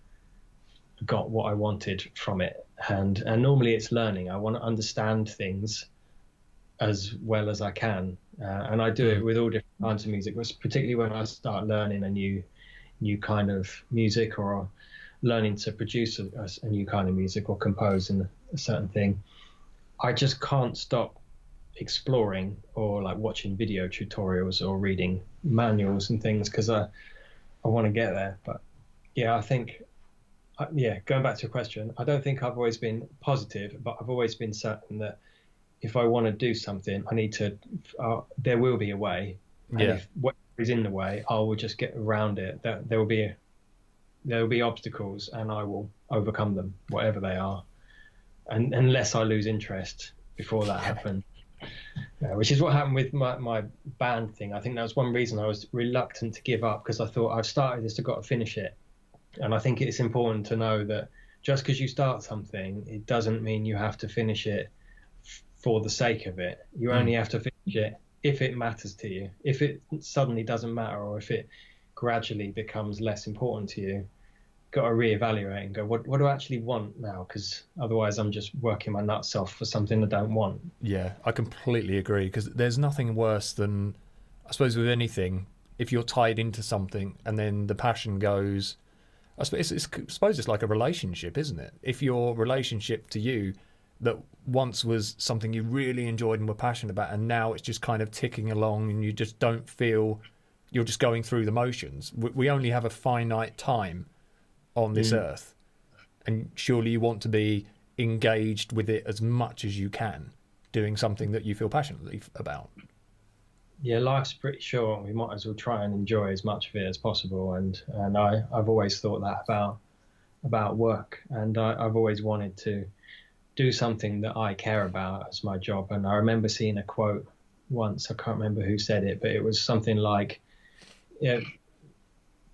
got what I wanted from it. And normally it's learning. I want to understand things as well as I can. And I do it with all different kinds of music, particularly when I start learning a new kind of music, or learning to produce a new kind of music or compose in a certain thing. I just can't stop exploring, or watching video tutorials or reading manuals and things, because I want to get there. But I think going back to your question, I don't think I've always been positive, but I've always been certain that if I want to do something, I need to there will be a way, and if what is in the way, I will just get around it. There will be obstacles, and I will overcome them, whatever they are, and unless I lose interest before that happens. Which is what happened with my band thing. I think that was one reason I was reluctant to give up, because I thought, I've started this, I've got to finish it. And I think it's important to know that just because you start something, it doesn't mean you have to finish it for the sake of it. You only have to finish it if it matters to you. If it suddenly doesn't matter, or if it gradually becomes less important to you, got to reevaluate and go, what do I actually want now? Because otherwise I'm just working my nuts off for something I don't want. Yeah, I completely agree, because there's nothing worse than, I suppose, with anything, if you're tied into something and then the passion goes. I suppose it's like a relationship, isn't it? If your relationship to you that once was something you really enjoyed and were passionate about, and now it's just kind of ticking along and you just don't feel, you're just going through the motions. We only have a finite time on this earth, and surely you want to be engaged with it as much as you can, doing something that you feel passionately about. Yeah, life's pretty short. We might as well try and enjoy as much of it as possible. And I've always thought that about work, and I've always wanted to do something that I care about as my job. And I remember seeing a quote once, I can't remember who said it, but it was something like,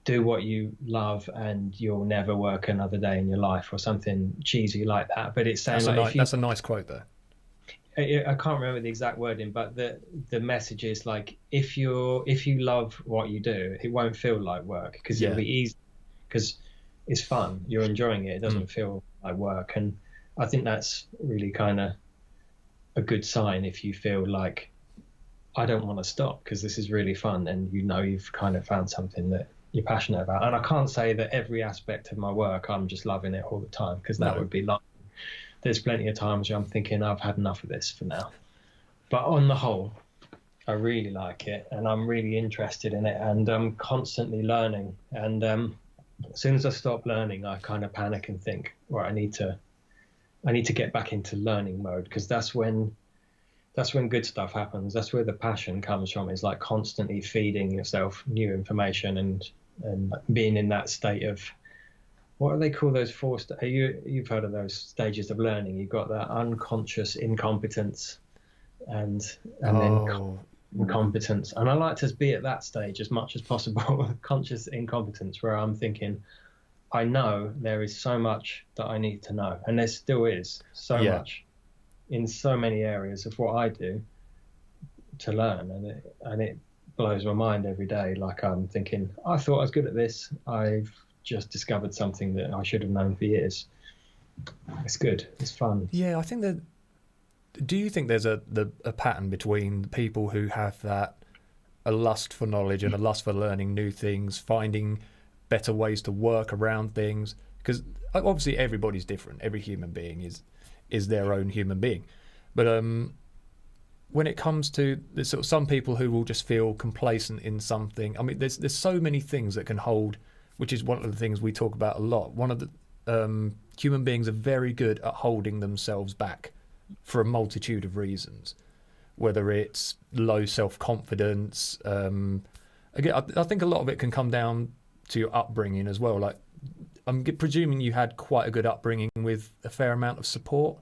do what you love and you'll never work another day in your life, or something cheesy like that. But it's saying, that's a nice quote there. I can't remember the exact wording, but the message is like, if you love what you do, it won't feel like work, because it'll be easy, because it's fun, you're enjoying it, it doesn't feel like work. And I think that's really kind of a good sign. If you feel like, I don't want to stop because this is really fun, and you know you've kind of found something that you're passionate about. And I can't say that every aspect of my work I'm just loving it all the time, because that would be like, there's plenty of times where I'm thinking I've had enough of this for now. But on the whole, I really like it, and I'm really interested in it, and I'm constantly learning. And as soon as I stop learning, I kind of panic and think, right, I need to get back into learning mode, because that's when good stuff happens. That's where the passion comes from. Is like constantly feeding yourself new information and being in that state of, what do they call those four? You've heard of those stages of learning. You've got that unconscious incompetence, and then incompetence. And I like to be at that stage as much as possible. Conscious incompetence, where I'm thinking, I know there is so much that I need to know, and there still is so much in so many areas of what I do to learn, and it blows my mind every day. Like, I'm thinking, I thought I was good at this. I've just discovered something that I should have known for years. It's good. It's fun. Yeah, I think that. Do you think there's a pattern between people who have a lust for knowledge and a lust for learning new things, finding better ways to work around things? Because obviously everybody's different. Every human being is their own human being. But when it comes to sort of some people who will just feel complacent in something, I mean, there's so many things that can hold, which is one of the things we talk about a lot. One of the human beings are very good at holding themselves back for a multitude of reasons, whether it's low self-confidence. Again, I think a lot of it can come down to your upbringing as well. Like, I'm presuming you had quite a good upbringing with a fair amount of support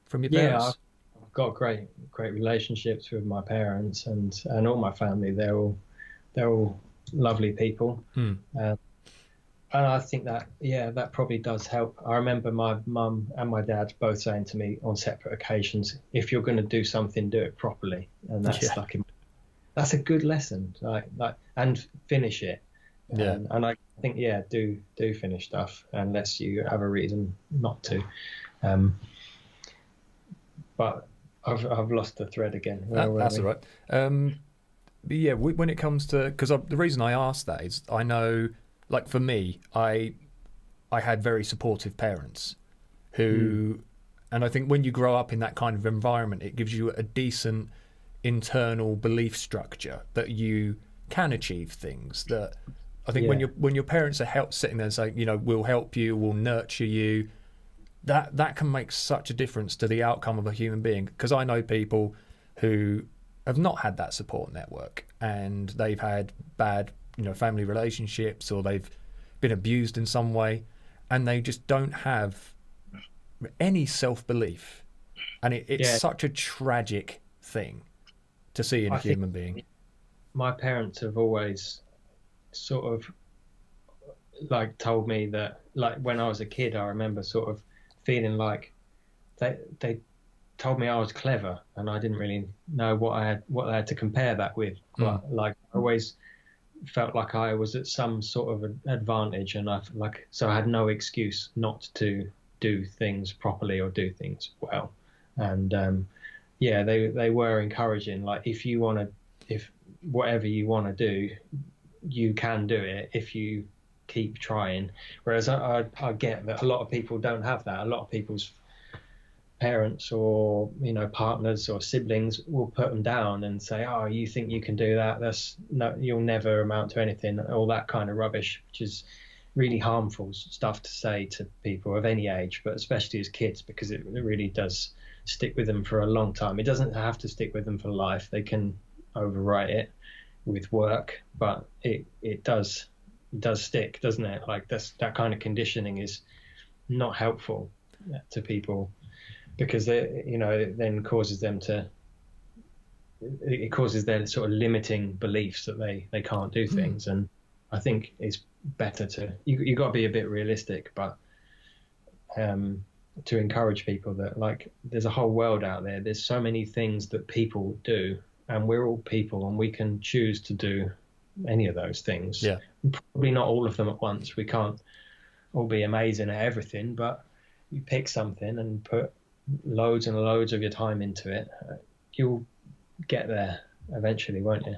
from your parents. Yeah, I've got great relationships with my parents and all my family. They're all lovely people. And I think that, that probably does help. I remember my mum and my dad both saying to me on separate occasions, if you're going to do something, do it properly. And that's stuck in. That's a good lesson. Like, and finish it. Yeah. And I think, do finish stuff unless you have a reason not to. But I've lost the thread again. That's all right. But yeah, when it comes to, because the reason I asked that is, I know, like, for me, I had very supportive parents who, and I think when you grow up in that kind of environment, it gives you a decent internal belief structure that you can achieve things. That I think when your parents are sitting there saying, we'll help you, we'll nurture you, that can make such a difference to the outcome of a human being. Because I know people who have not had that support network, and they've had bad family relationships, or they've been abused in some way, and they just don't have any self-belief, and it's such a tragic thing to see in a human being. My parents have always sort of like told me that, like, when I was a kid, I remember sort of feeling like they told me I was clever, and I didn't really know what I had to compare that with. But like, I always felt like I was at some sort of an advantage, and I had no excuse not to do things properly or do things well. And they were encouraging, like, if whatever you want to do, you can do it if you keep trying. Whereas I get that a lot of people don't have that. A lot of people's parents or partners or siblings will put them down and say, oh, you think you can do that, you'll never amount to anything, all that kind of rubbish, which is really harmful stuff to say to people of any age, but especially as kids, because it really does stick with them for a long time. It doesn't have to stick with them for life. They can overwrite it with work, but it does stick, doesn't it? Like, that kind of conditioning is not helpful to people, because it then causes them it causes their sort of limiting beliefs that they can't do things. And I think it's better to, you got to be a bit realistic, but to encourage people that, like, there's a whole world out there. There's so many things that people do, and we're all people, and we can choose to do any of those things. Yeah. Probably not all of them at once. We can't all be amazing at everything, but you pick something and put loads and loads of your time into it, you'll get there eventually, won't you?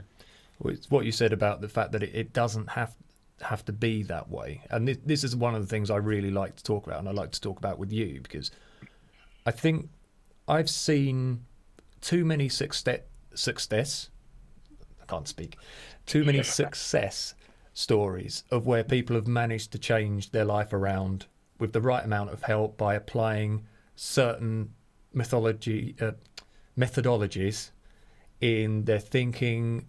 Well, it's what you said about the fact that it doesn't have to be that way. And this is one of the things I really like to talk about, and I like to talk about with you, because I think I've seen too many success stories of where people have managed to change their life around with the right amount of help by applying certain methodologies in their thinking,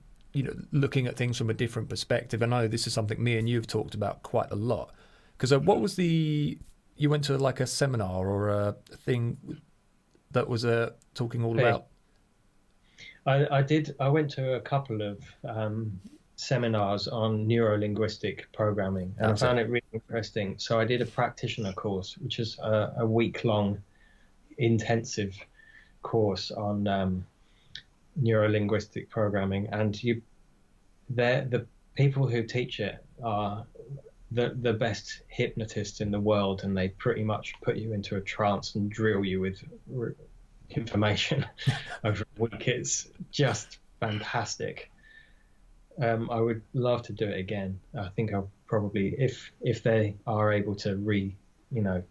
looking at things from a different perspective. I know this is something me and you have talked about quite a lot. Because what was you went to like a seminar or a thing that was talking all about? I did. I went to a couple of seminars on neuro-linguistic programming, and I found it really interesting. So I did a practitioner course, which is a week-long intensive course on neuro-linguistic programming, and the people who teach it are the best hypnotists in the world, and they pretty much put you into a trance and drill you with information over a week. It's just fantastic. I would love to do it again. I think I'll probably, if they are able to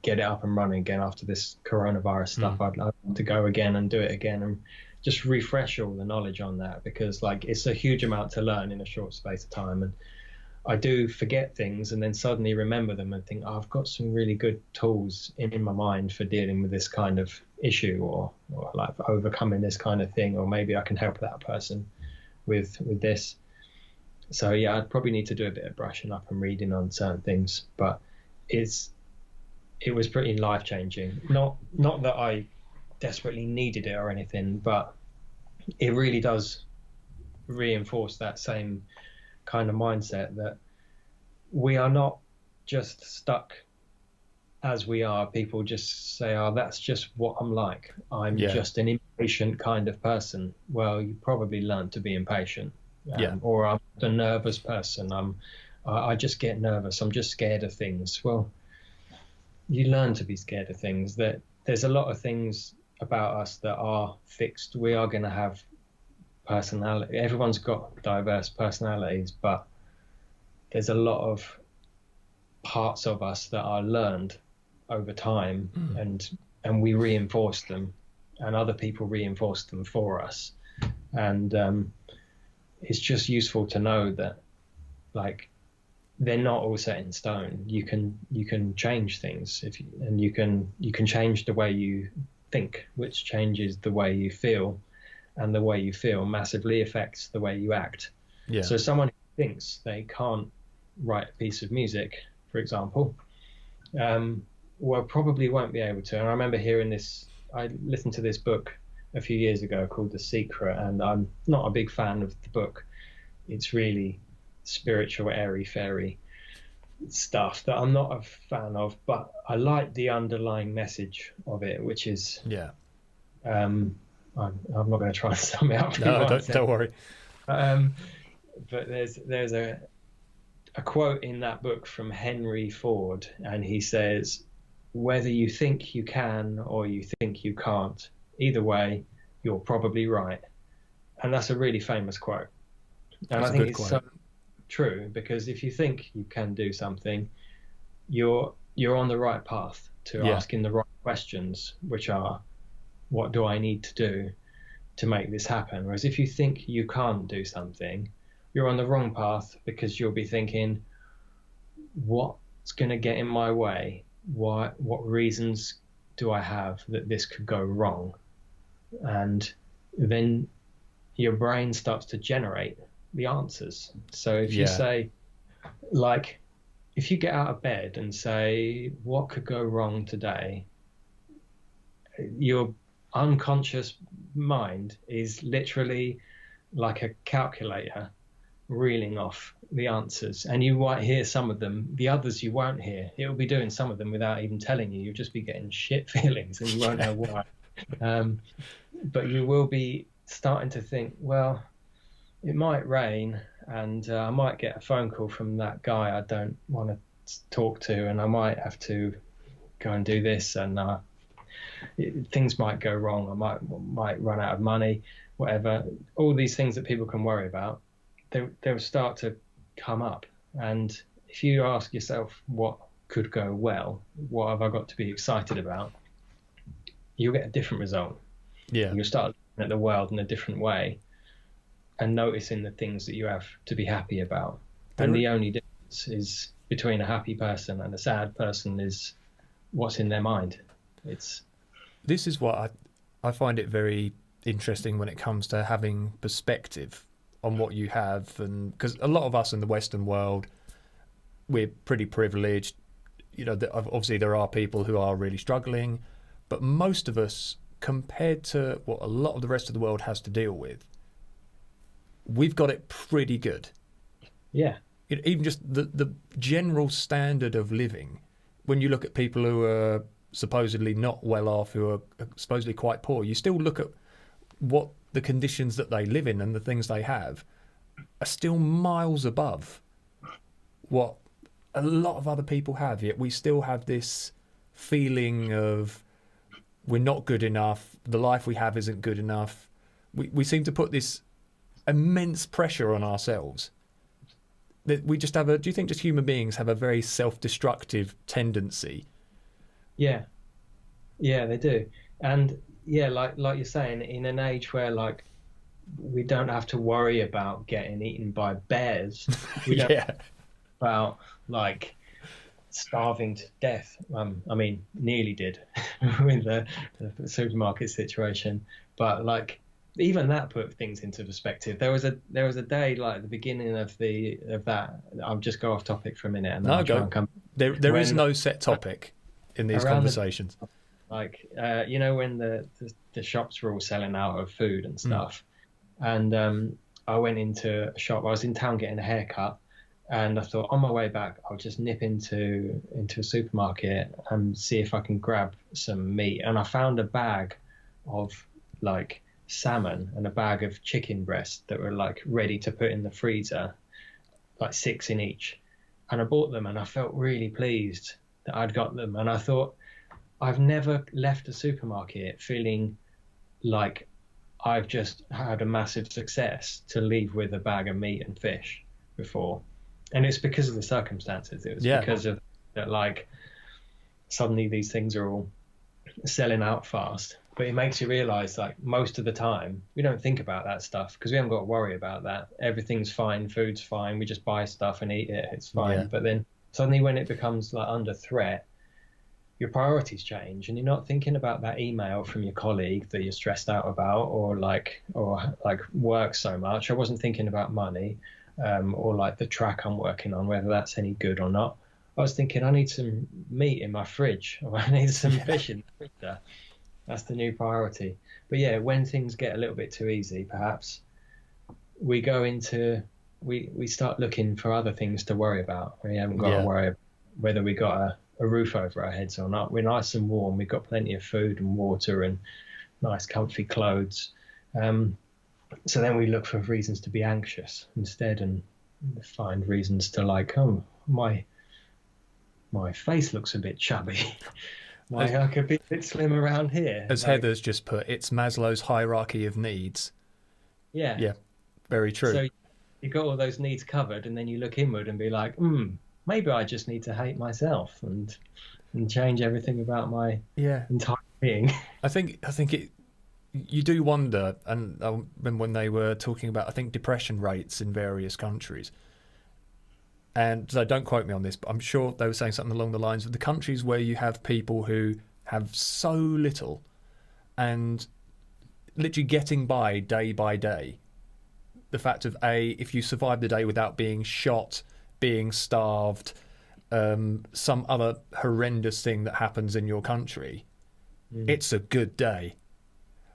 get it up and running again after this coronavirus stuff, I'd love to go again and do it again and just refresh all the knowledge on that, because like it's a huge amount to learn in a short space of time, and I do forget things and then suddenly remember them and think, I've got some really good tools in my mind for dealing with this kind of issue, or like overcoming this kind of thing, or maybe I can help that person with this. So yeah, I'd probably need to do a bit of brushing up and reading on certain things, but it was pretty life-changing. Not that I desperately needed it or anything, but it really does reinforce that same kind of mindset that we are not just stuck as we are. People just say, oh, that's just what I'm like. I'm just an impatient kind of person. Well, you probably learned to be impatient. Or I'm a nervous person. I just get nervous. I'm just scared of things. Well, you learn to be scared of things. That there's a lot of things about us that are fixed. We are going to have personality. Everyone's got diverse personalities, but there's a lot of parts of us that are learned over time, and we reinforce them, and other people reinforce them for us. And it's just useful to know that, like, they're not all set in stone. You can change things and you can change the way you think, which changes the way you feel, and the way you feel massively affects the way you act. Yeah. So someone who thinks they can't write a piece of music, for example, well, probably won't be able to. And I remember hearing this. I listened to this book a few years ago called The Secret, and I'm not a big fan of the book. It's really spiritual, airy-fairy stuff that I'm not a fan of, but I like the underlying message of it, which is I'm not going to try and sum it up. No, don't worry. But there's a quote in that book from Henry Ford, and he says, whether you think you can or you think you can't, either way, you're probably right. And that's a really famous quote. And I think it's so true, because if you think you can do something, you're on the right path to asking the right questions, which are, what do I need to do to make this happen? Whereas if you think you can't do something, you're on the wrong path, because you'll be thinking, what's going to get in my way? What reasons do I have that this could go wrong? And then your brain starts to generate the answers. So if you say, like, if you get out of bed and say, what could go wrong today? Your unconscious mind is literally like a calculator reeling off the answers, and you might hear some of them. The others you won't hear. It'll be doing some of them without even telling you. You'll just be getting shit feelings, and you won't know why. But you will be starting to think, well, it might rain, and I might get a phone call from that guy I don't want to talk to, and I might have to go and do this, and things might go wrong. I might run out of money, whatever. All these things that people can worry about, they'll start to come up. And if you ask yourself what could go well, what have I got to be excited about, you'll get a different result. Yeah. You'll start looking at the world in a different way and noticing the things that you have to be happy about. And the only difference is between a happy person and a sad person is what's in their mind. This is what I find it very interesting when it comes to having perspective on what you have, and because a lot of us in the Western world, we're pretty privileged. You know, obviously there are people who are really struggling, but most of us, compared to what a lot of the rest of the world has to deal with, we've got it pretty good. Yeah. Even just the general standard of living, when you look at people who are supposedly not well off, who are supposedly quite poor, you still look at what the conditions that they live in and the things they have are still miles above what a lot of other people have. Yet we still have this feeling of we're not good enough, the life we have isn't good enough. We seem to put this immense pressure on ourselves. That we just have do you think just human beings have a very self-destructive tendency? Yeah, they do. And yeah, like you're saying, in an age where like we don't have to worry about getting eaten by bears, we don't about like starving to death. I mean, nearly did with the supermarket situation, but like even that put things into perspective. There was a day like at the beginning of that. I'll just go off topic for a minute, and then I'll try and come. There is no set topic in these conversations. Like you know, when the shops were all selling out of food and stuff, and I went into a shop. I was in town getting a haircut, and I thought on my way back I'll just nip into a supermarket and see if I can grab some meat. And I found a bag of like salmon and a bag of chicken breast that were like ready to put in the freezer, like 6 in each. And I bought them, and I felt really pleased that I'd got them. And I thought, I've never left a supermarket feeling like I've just had a massive success to leave with a bag of meat and fish before. And it's because of the circumstances. It was because of that, like suddenly these things are all selling out fast. But it makes you realize, like, most of the time we don't think about that stuff because we haven't got to worry about that. Everything's fine, food's fine, we just buy stuff and eat it, it's fine. But then suddenly when it becomes like under threat, your priorities change, and you're not thinking about that email from your colleague that you're stressed out about, or like work so much. I wasn't thinking about money, or like the track I'm working on, whether that's any good or not. I was thinking I need some meat in my fridge, or I need some fish in the freezer. That's the new priority. But yeah, when things get a little bit too easy, perhaps we start looking for other things to worry about. We haven't got to worry whether we got a roof over our heads or not. We're nice and warm. We've got plenty of food and water and nice comfy clothes. So then we look for reasons to be anxious instead, and find reasons to like, oh, my face looks a bit chubby. I could be a bit slim around here. As like, Heather's just put, it's Maslow's hierarchy of needs. Yeah. Yeah, very true. So you got all those needs covered, and then you look inward and be like, maybe I just need to hate myself and change everything about my entire being. I think you do wonder, and I remember when they were talking about, I think, depression rates in various countries. And so don't quote me on this, but I'm sure they were saying something along the lines of the countries where you have people who have so little and literally getting by day, the fact of if you survive the day without being shot, being starved, some other horrendous thing that happens in your country, it's a good day.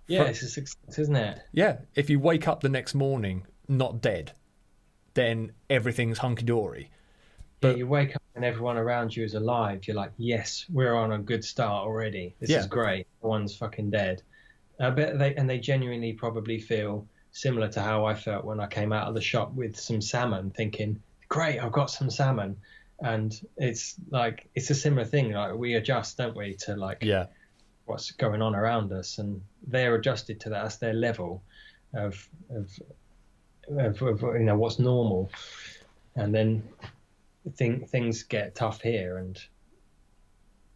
Yeah, it's a success, isn't it? Yeah, if you wake up the next morning not dead, then everything's hunky-dory. Yeah, you wake up and everyone around you is alive. You're like, yes, we're on a good start already. This is great. No one's fucking dead. I bet they genuinely probably feel similar to how I felt when I came out of the shop with some salmon, thinking, great, I've got some salmon. And it's like, it's a similar thing. Like, we adjust, don't we, to like what's going on around us, and they're adjusted to that. That's their level of you know, what's normal. And then things get tough here, and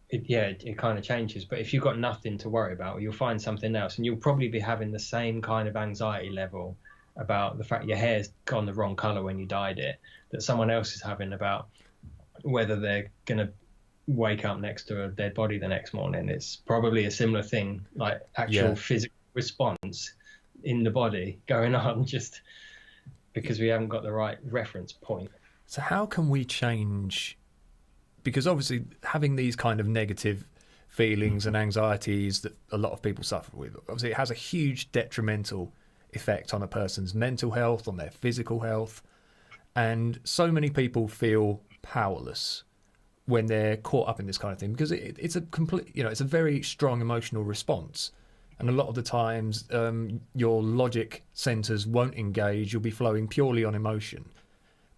it kind of changes. But if you've got nothing to worry about, you'll find something else, and you'll probably be having the same kind of anxiety level about the fact your hair's gone the wrong color when you dyed it that someone else is having about whether they're going to wake up next to a dead body the next morning. It's probably a similar thing, like actual physical response in the body going on, just because we haven't got the right reference point. So how can we change? Because obviously having these kind of negative feelings and anxieties that a lot of people suffer with, obviously it has a huge detrimental effect on a person's mental health, on their physical health. And so many people feel powerless when they're caught up in this kind of thing, because it's a complete, you know, it's a very strong emotional response. And a lot of the times your logic centers won't engage. You'll be flowing purely on emotion.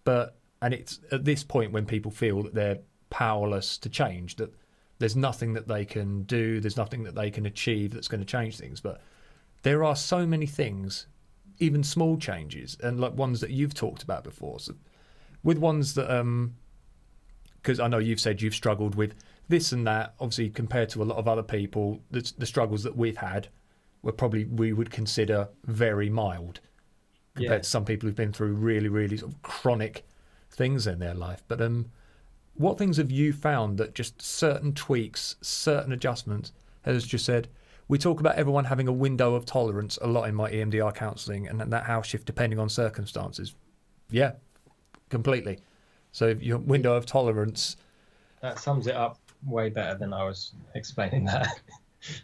And it's at this point when people feel that they're powerless to change, that there's nothing that they can do, there's nothing that they can achieve that's going to change things. But there are so many things, even small changes, and like ones that you've talked about before. So with ones that, because I know you've said you've struggled with this and that, obviously compared to a lot of other people, the struggles that we've had were probably, we would consider very mild compared to some people who've been through really, really sort of chronic things in their life. But what things have you found that just certain tweaks, certain adjustments, has just said, we talk about everyone having a window of tolerance a lot in my EMDR counselling, and that house shift depending on circumstances. Yeah, completely. So your window of tolerance. That sums it up way better than I was explaining that.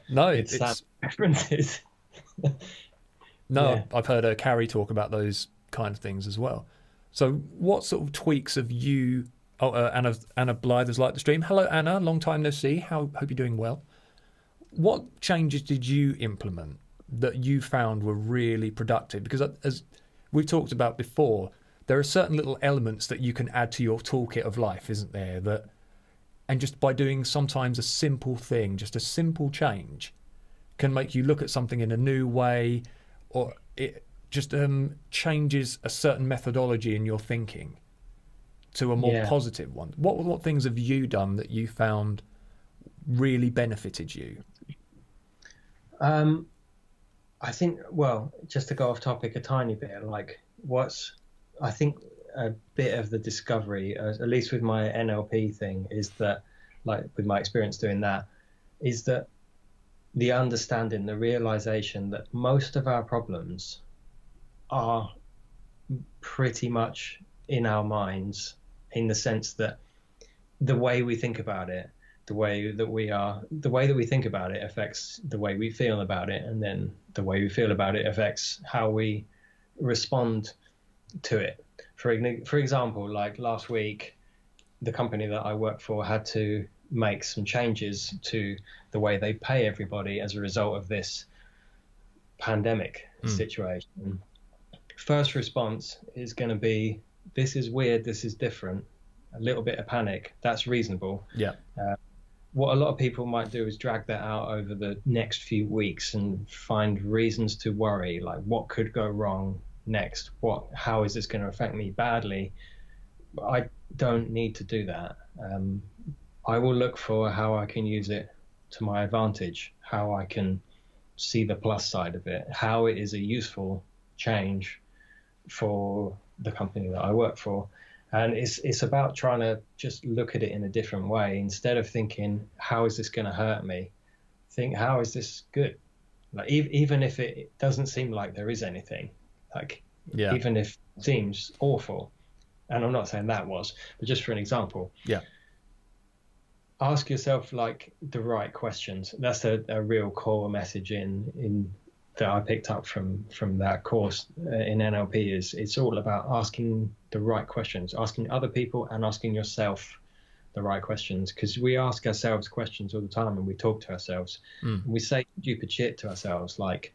No, it's references. No, I've heard Carrie talk about those kind of things as well. So what sort of tweaks have you... Oh, Anna Blythe has liked the stream. Hello, Anna. Long time no see. Hope you're doing well. What changes did you implement that you found were really productive? Because as we've talked about before, there are certain little elements that you can add to your toolkit of life, isn't there? And just by doing sometimes a simple thing, just a simple change, can make you look at something in a new way, or it just changes a certain methodology in your thinking to a more positive one. What things have you done that you found really benefited you? I think, well, just to go off topic a tiny bit, like I think a bit of the discovery, at least with my NLP thing, is that, like with my experience doing that, is that the understanding, the realization that most of our problems are pretty much in our minds, in the sense that the way we think about it, the way that we think about it affects the way we feel about it, and then the way we feel about it affects how we respond to it. For example, like last week, the company that I work for had to make some changes to the way they pay everybody as a result of this pandemic situation. First response is going to be, this is weird, this is different, a little bit of panic. That's reasonable. Yeah. What a lot of people might do is drag that out over the next few weeks and find reasons to worry, like what could go wrong next? How is this going to affect me badly? I don't need to do that. I will look for how I can use it to my advantage, how I can see the plus side of it, how it is a useful change for the company that I work for. And it's about trying to just look at it in a different way. Instead of thinking, how is this going to hurt me? Think, how is this good? Like, even if it doesn't seem like there is anything, like, even if it seems awful, and I'm not saying that was, but just for an example, ask yourself like the right questions. That's a real core message in that I picked up from that course in NLP is it's all about asking the right questions, asking other people and asking yourself the right questions, because we ask ourselves questions all the time and we talk to ourselves. And we say stupid shit to ourselves like,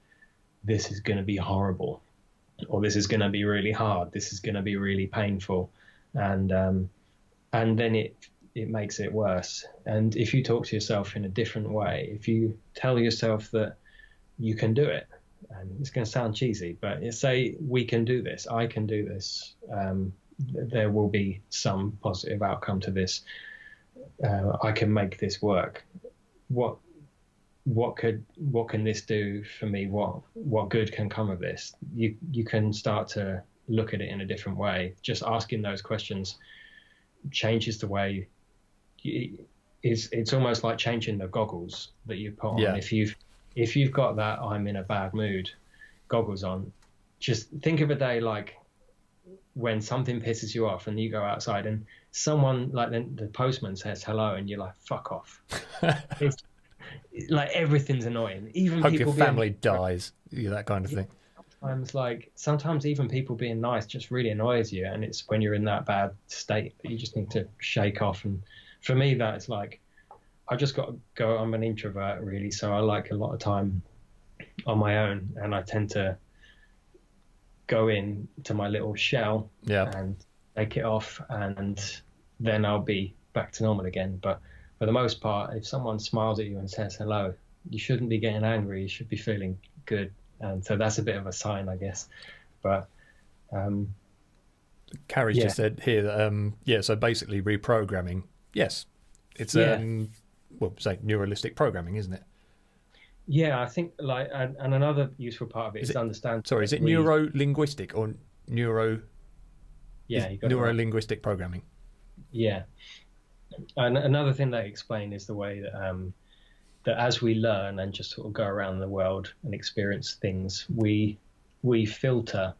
this is going to be horrible, or this is going to be really hard, this is going to be really painful, and then it makes it worse. And if you talk to yourself in a different way, if you tell yourself that you can do it, and it's going to sound cheesy, but you say, we can do this, I can do this, there will be some positive outcome to this, I can make this work. What can this do for me? What good can come of this? You can start to look at it in a different way. Just asking those questions changes the way. It's almost like changing the goggles that you put on. Yeah. If you've got that I'm in a bad mood goggles on, just think of a day like when something pisses you off and you go outside and someone like the postman says hello and you're like, fuck off. It's like everything's annoying. Even hope people your family dies, that kind of thing. Sometimes even people being nice just really annoys you, and it's when you're in that bad state that you just need to shake off. And for me, that's like, I just got to go. I'm an introvert really, so I like a lot of time on my own, and I tend to go in to my little shell and take it off, and then I'll be back to normal again. But for the most part, if someone smiles at you and says hello, you shouldn't be getting angry, you should be feeling good. And so that's a bit of a sign, I guess. But Carrie's just said here that so basically reprogramming, yes, it's say neuralistic programming, isn't it? Yeah, I think and another useful part of it is to understand. Sorry, is it neuro-linguistic or neuro? Yeah, you got neuro-linguistic programming. Yeah, and another thing they explain is the way that that as we learn and just sort of go around the world and experience things, we filter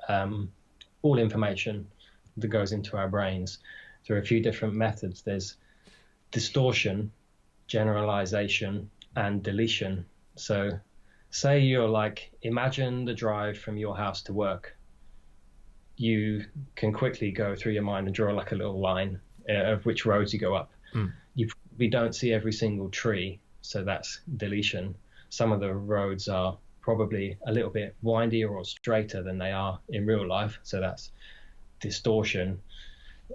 all information that goes into our brains through a few different methods. There's distortion, generalization, and deletion. So say you're like, imagine the drive from your house to work. You can quickly go through your mind and draw like a little line of which roads you go up. You probably don't see every single tree, so that's deletion. Some of the roads are probably a little bit windier or straighter than they are in real life, so that's distortion.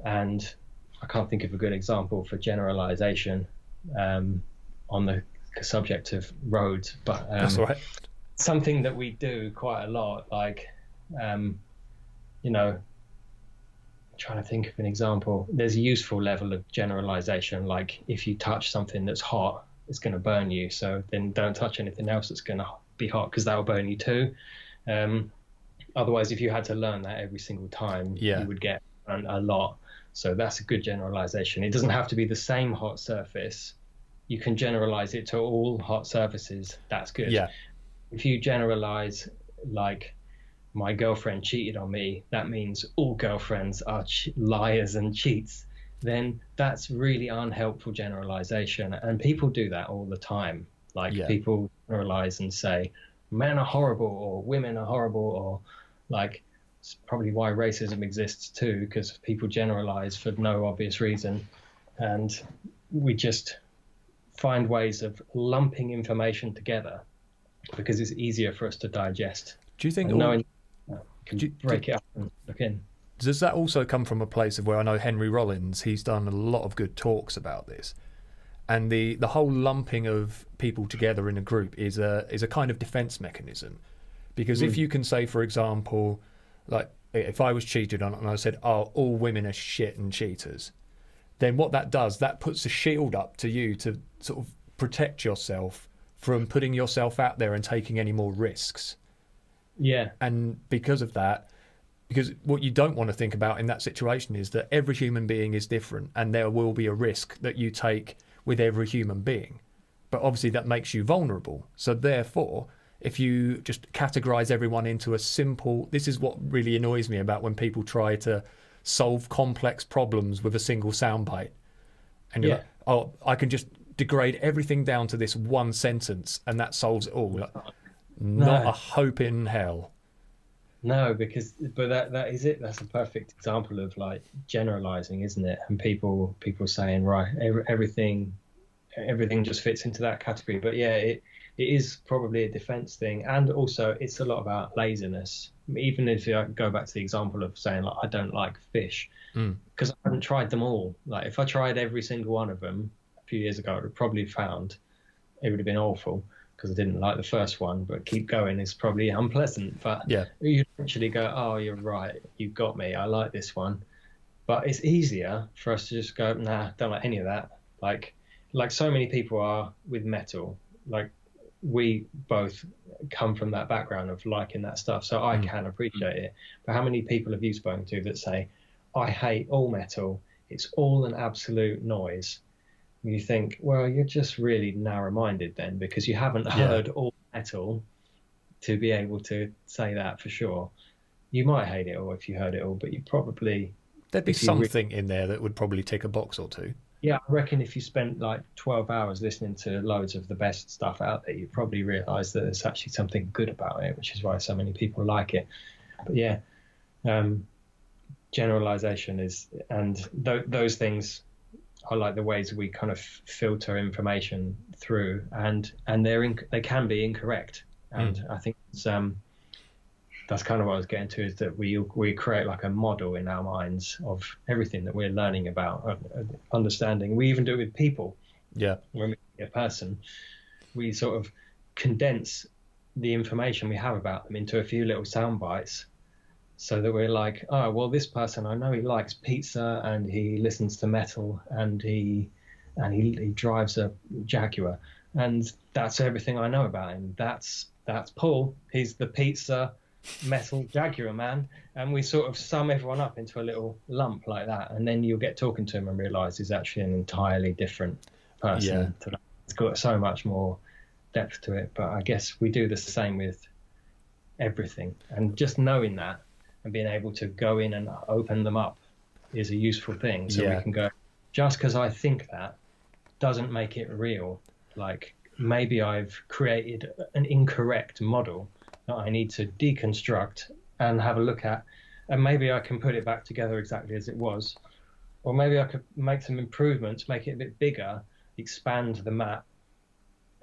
And I can't think of a good example for generalization on the subject of roads, but that's all right. Something that we do quite a lot, like trying to think of an example. There's a useful level of generalization, like if you touch something that's hot, it's going to burn you, so then don't touch anything else that's going to be hot, because that'll burn you too. Otherwise, if you had to learn that every single time, you would get a lot. So that's a good generalization. It doesn't have to be the same hot surface. You can generalize it to all hot surfaces. That's good. Yeah. If you generalize, like, my girlfriend cheated on me, that means all girlfriends are liars and cheats, then that's really unhelpful generalization. And people do that all the time. Like people generalize and say men are horrible or women are horrible, or like, it's probably why racism exists too, because people generalize for no obvious reason. And we just find ways of lumping information together because it's easier for us to digest. Do you think break it up and look in? Does that also come from a place of where I know Henry Rollins, he's done a lot of good talks about this, and the whole lumping of people together in a group is a kind of defense mechanism, because if you can say, for example, like if I was cheated on and I said, oh, all women are shit and cheaters, then what that does, that puts a shield up to you to sort of protect yourself from putting yourself out there and taking any more risks. Yeah. And because of that, because what you don't want to think about in that situation is that every human being is different, and there will be a risk that you take with every human being. But obviously that makes you vulnerable. So therefore, if you just categorize everyone into a simple, this is what really annoys me about when people try to solve complex problems with a single soundbite. And you're like, oh, I can just degrade everything down to this one sentence and that solves it all. Not a No, hope in hell. no, because but that is it. That's a perfect example of like generalizing, isn't it? And people saying, right, everything just fits into that category. But yeah, it is probably a defense thing, and also it's a lot about laziness. Even if I go back to the example of saying like I don't like fish, Mm. because I haven't tried them all. Like if I tried every single one of them a few years ago, I would have probably found it would have been awful because I didn't like the first one. But keep going is probably unpleasant. But Yeah, you actually go, oh, you're right, you got me. I like this one. But it's easier for us to just go, nah, don't like any of that. Like so many people are with metal. Like we both come from that background of liking that stuff, so I mm. can appreciate it. But how many people have you spoken to that say, I hate all metal, it's all an absolute noise? And you think, well, you're just really narrow-minded then, because you haven't Yeah. heard all metal to be able to say that for sure. You might hate it all if you heard it all, but you probably, There'd be if you really, something in there that would probably tick a box or two. yeah, I reckon if you spent like 12 hours listening to loads of the best stuff out there, you probably realize that there's actually something good about it, which is why so many people like it. But yeah, um, generalization is, and those things are like the ways we kind of filter information through, and they can be incorrect. Mm. And I think that's kind of what I was getting to, is that we create like a model in our minds of everything that we're learning about, understanding. We even do it with people. Yeah. When we meet a person, we sort of condense the information we have about them into a few little sound bites, so that we're like, oh, well, this person, I know he likes pizza and he listens to metal and he drives a Jaguar, and that's everything I know about him. That's Paul. He's the pizza metal Jaguar man. And we sort of sum everyone up into a little lump like that, and then you'll get talking to him and realize he's actually an entirely different person. Yeah. To that. It's got so much more depth to it. But I guess we do the same with everything, and just knowing that and being able to go in and open them up is a useful thing. So Yeah. we can go, just because I think that doesn't make it real. Like maybe I've created an incorrect model that I need to deconstruct and have a look at, and maybe I can put it back together exactly as it was, or maybe I could make some improvements, make it a bit bigger, expand the map,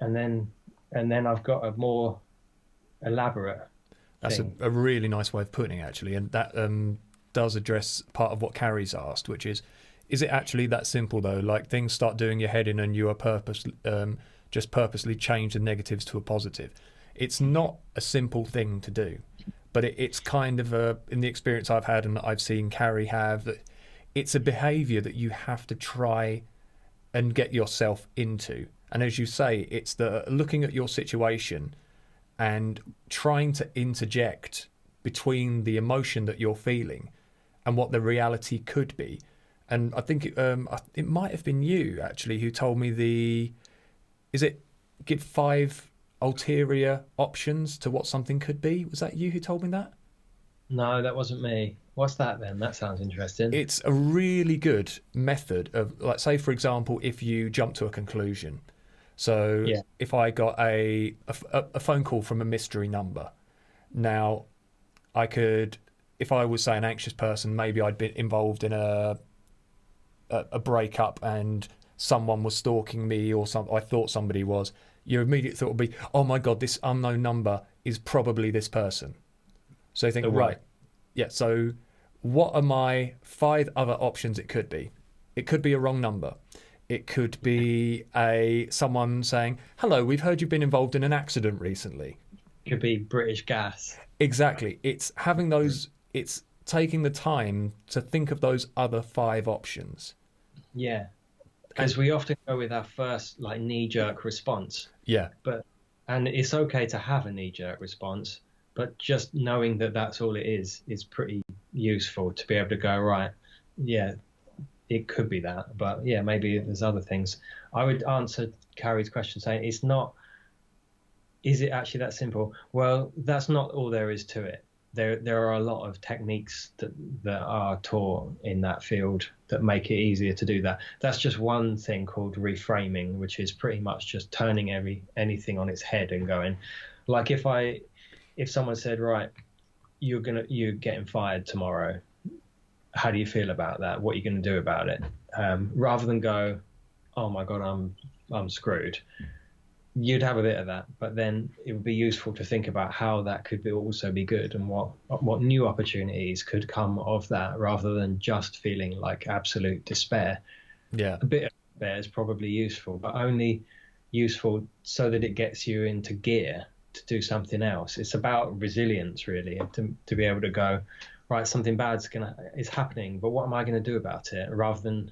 and then I've got a more elaborate That's thing. a really nice way of putting it, actually. And that does address part of what Carrie's asked, which is it actually that simple, though? Like things start doing your head in and you are just purposely change the negatives to a positive. It's not a simple thing to do, but it's kind of in the experience I've had and that I've seen Carrie have, that it's a behaviour that you have to try and get yourself into. And as you say, it's the looking at your situation and trying to interject between the emotion that you're feeling and what the reality could be. And I think it might have been you, actually, who told me give 5 ulterior options to what something could be? Was that you who told me that? No, that wasn't me. What's that then? That sounds interesting. It's a really good method of, like, say, for example, if you jump to a conclusion. So Yeah. if I got a phone call from a mystery number, now I could, if I was, say, an anxious person, maybe I'd been involved in a breakup and someone was stalking me, or I thought somebody was. Your immediate thought would be, oh my God, this unknown number is probably this person. So you think, right, yeah, so what are my 5 other options it could be? It could be a wrong number. It could be someone saying, hello, we've heard you've been involved in an accident recently. Could be British Gas. Exactly. It's having those, it's taking the time to think of those other 5 options. Yeah. Because we often go with our first like knee-jerk response. Yeah. And it's okay to have a knee-jerk response, but just knowing that that's all it is pretty useful to be able to go, right, yeah, it could be that, but yeah, maybe there's other things. I would answer Carrie's question saying is it actually that simple? Well, that's not all there is to it. There are a lot of techniques that are taught in that field that make it easier to do that. That's just one thing called reframing, which is pretty much just turning anything on its head and going, Like if someone said, right, you're getting fired tomorrow, how do you feel about that? What are you going to do about it? Rather than go, oh my God, I'm screwed. You'd have a bit of that, but then it would be useful to think about how that could also be good, and what new opportunities could come of that, rather than just feeling like absolute despair. Yeah. A bit of despair is probably useful, but only useful so that it gets you into gear to do something else. It's about resilience, really, to be able to go, right, something bad's is happening, but what am I going to do about it? Rather than,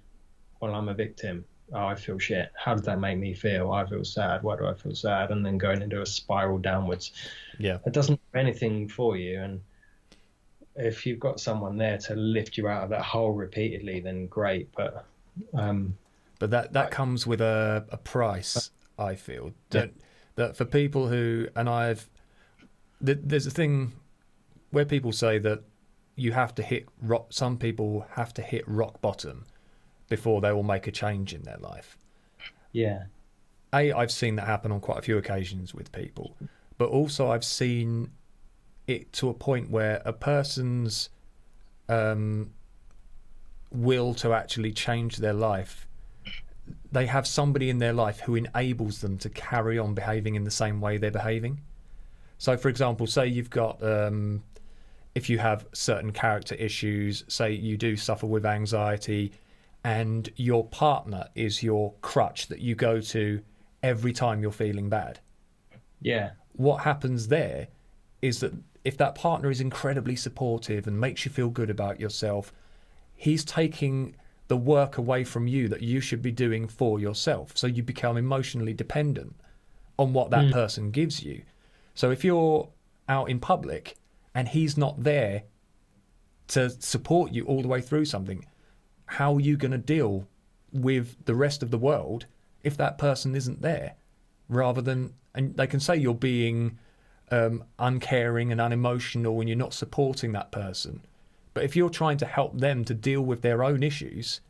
well, I'm a victim. Oh, I feel shit. How does that make me feel? I feel sad. Why do I feel sad? And then going into a spiral downwards. Yeah. It doesn't do anything for you. And if you've got someone there to lift you out of that hole repeatedly, then great. But that comes with a price, I feel. That for people who, and there's a thing where people say that you have to hit rock, some people have to hit rock bottom before they will make a change in their life. Yeah. I've seen that happen on quite a few occasions with people, but also I've seen it to a point where a person's will to actually change their life, they have somebody in their life who enables them to carry on behaving in the same way they're behaving. So, for example, say you've got, if you have certain character issues, say you do suffer with anxiety, and your partner is your crutch that you go to every time you're feeling bad. Yeah. What happens there is that if that partner is incredibly supportive and makes you feel good about yourself, he's taking the work away from you that you should be doing for yourself. So you become emotionally dependent on what that person gives you. So if you're out in public and he's not there to support you all the way through something, how are you going to deal with the rest of the world if that person isn't there? Rather than, and they can say you're being uncaring and unemotional and you're not supporting that person. But if you're trying to help them to deal with their own issues,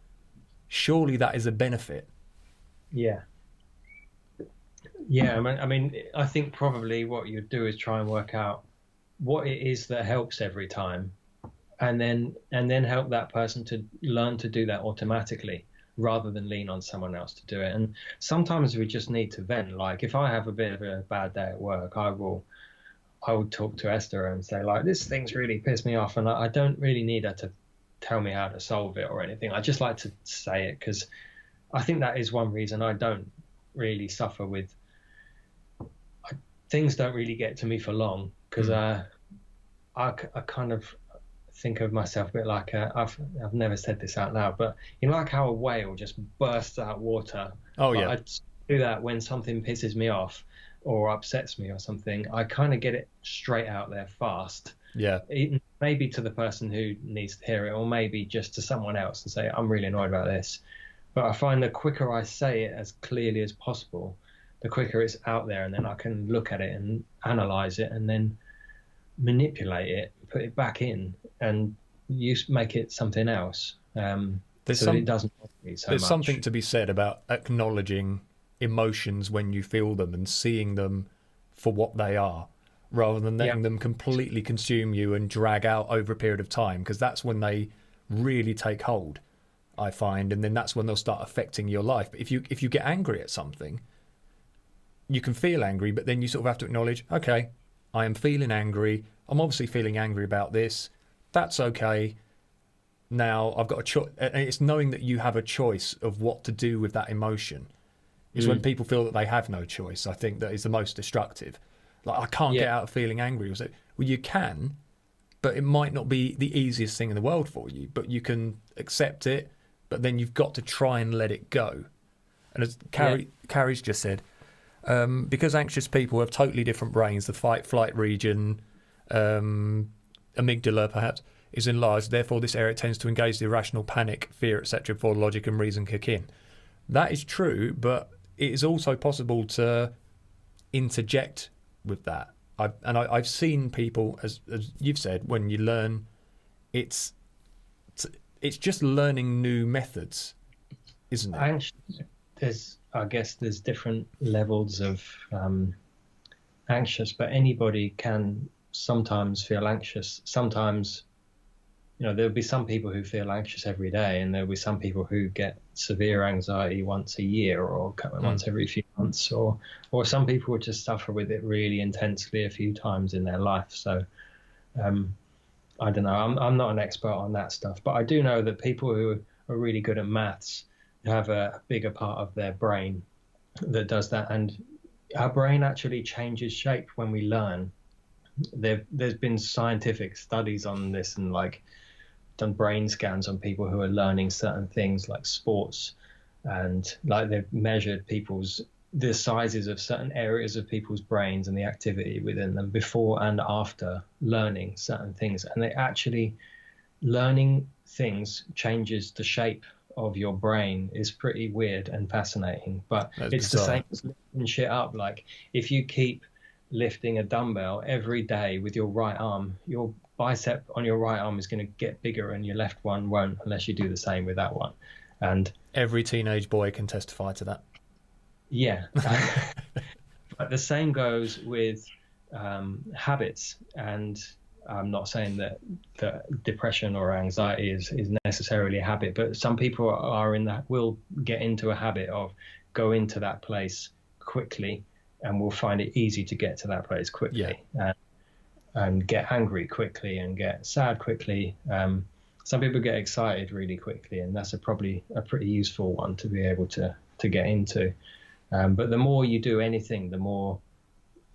surely that is a benefit. Yeah. Yeah. I think probably what you'd do is try and work out what it is that helps every time, and then help that person to learn to do that automatically, rather than lean on someone else to do it. And sometimes we just need to vent. Like if I have a bit of a bad day at work, I would talk to Esther and say, like, this thing's really pissed me off, and I don't really need her to tell me how to solve it or anything. I just like to say it, because I think that is one reason I don't really suffer with things. Don't really get to me for long, because I kind of think of myself a bit like I've never said this out loud, but you know, like how a whale just bursts out water. Oh yeah. I do that when something pisses me off or upsets me or something. I kind of get it straight out there fast. Yeah. Maybe to the person who needs to hear it, or maybe just to someone else and say, I'm really annoyed about this. But I find the quicker I say it as clearly as possible, the quicker it's out there, and then I can look at it and analyze it and then manipulate it, put it back in, and make it something else. So it doesn't bother me so there's much. something to be said about acknowledging emotions when you feel them and seeing them for what they are, rather than letting them completely consume you and drag out over a period of time, because that's when they really take hold, I find, and then that's when they'll start affecting your life. But if you get angry at something, you can feel angry, but then you sort of have to acknowledge, okay, I am feeling angry. I'm obviously feeling angry about this. That's okay. Now I've got a choice. And it's knowing that you have a choice of what to do with that emotion. Is when people feel that they have no choice, I think that is the most destructive. Like, I can't get out of feeling angry. Well, you can, but it might not be the easiest thing in the world for you. But you can accept it, but then you've got to try and let it go. And as Carrie's just said, because anxious people have totally different brains, the fight-flight region, amygdala perhaps, is enlarged. Therefore, this area tends to engage the irrational panic, fear, etc. before logic and reason kick in. That is true, but it is also possible to interject with that. I've seen people, as you've said, when you learn, it's just learning new methods, isn't it? I guess there's different levels of anxious, but anybody can sometimes feel anxious. Sometimes, there'll be some people who feel anxious every day, and there'll be some people who get severe anxiety once a year or once every few months, or some people will just suffer with it really intensely a few times in their life. So I don't know. I'm not an expert on that stuff, but I do know that people who are really good at maths have a bigger part of their brain that does that, and our brain actually changes shape when we learn. There's been scientific studies on this, and like done brain scans on people who are learning certain things like sports, and like they've measured the sizes of certain areas of people's brains and the activity within them before and after learning certain things, and they actually learning things changes the shape of your brain is pretty weird and fascinating. But it's bizarre. The same as lifting shit up. Like if you keep lifting a dumbbell every day with your right arm, your bicep on your right arm is going to get bigger and your left one won't, unless you do the same with that one. And every teenage boy can testify to that. Yeah. But the same goes with habits. And I'm not saying that depression or anxiety is necessarily a habit, but some people will get into a habit of go into that place quickly, and will find it easy to get to that place quickly, and get angry quickly and get sad quickly. Some people get excited really quickly, and that's probably a pretty useful one to be able to get into. But the more you do anything, the more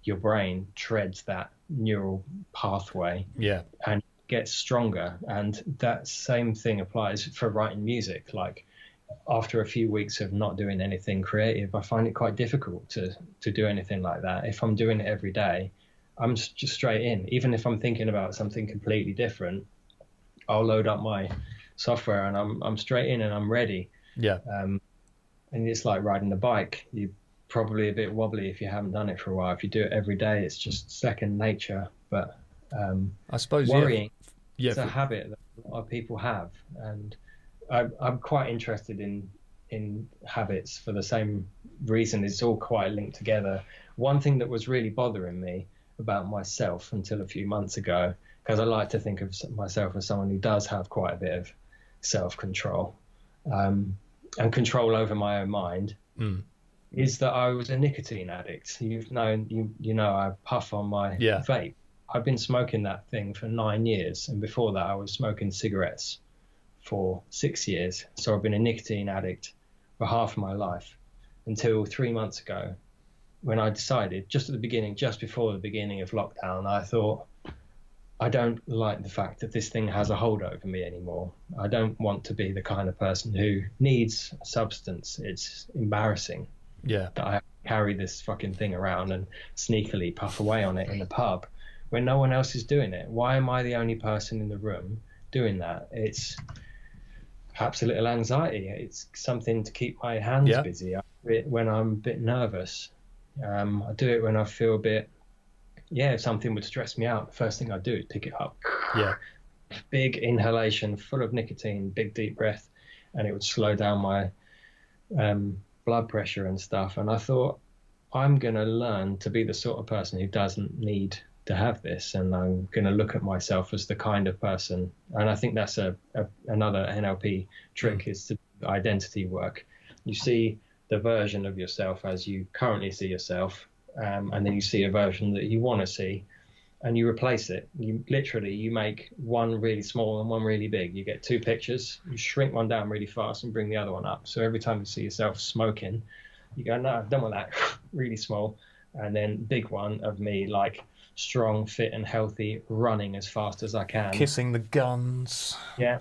your brain treads that neural pathway and gets stronger. And that same thing applies for writing music. Like after a few weeks of not doing anything creative, I find it quite difficult to do anything like that. If I'm doing it every day, I'm just straight in. Even if I'm thinking about something completely different, I'll load up my software and I'm straight in and I'm ready. And it's like riding a bike. You're probably a bit wobbly if you haven't done it for a while. If you do it every day, it's just second nature. But I suppose worrying is a habit that a lot of people have, and I'm quite interested in habits for the same reason. It's all quite linked together. One thing that was really bothering me about myself until a few months ago, because I like to think of myself as someone who does have quite a bit of self-control and control over my own mind, is that I was a nicotine addict. You know, I puff on my vape. I've been smoking that thing for 9 years, and before that I was smoking cigarettes for 6 years. So I've been a nicotine addict for half of my life until 3 months ago, when I decided, just before the beginning of lockdown, I thought, I don't like the fact that this thing has a hold over me anymore. I don't want to be the kind of person who needs substance. It's embarrassing that I carry this fucking thing around and sneakily puff away on it in the pub when no one else is doing it. Why am I the only person in the room doing that? It's perhaps a little anxiety. It's something to keep my hands busy. I do it when I'm a bit nervous. I do it when I feel a bit, if something would stress me out, the first thing I do is pick it up. Big inhalation, full of nicotine, big deep breath, and it would slow down my blood pressure and stuff. And I thought, I'm going to learn to be the sort of person who doesn't need to have this, and I'm going to look at myself as the kind of person. And I think that's another NLP trick, is to do identity work. You see the version of yourself as you currently see yourself, and then you see a version that you want to see, and you replace it. You make one really small and one really big. You get two pictures, you shrink one down really fast and bring the other one up. So every time you see yourself smoking, you go, no, I don't want that. Really small. And then big one of me, like strong, fit and healthy, running as fast as I can. Kissing the guns. Yeah.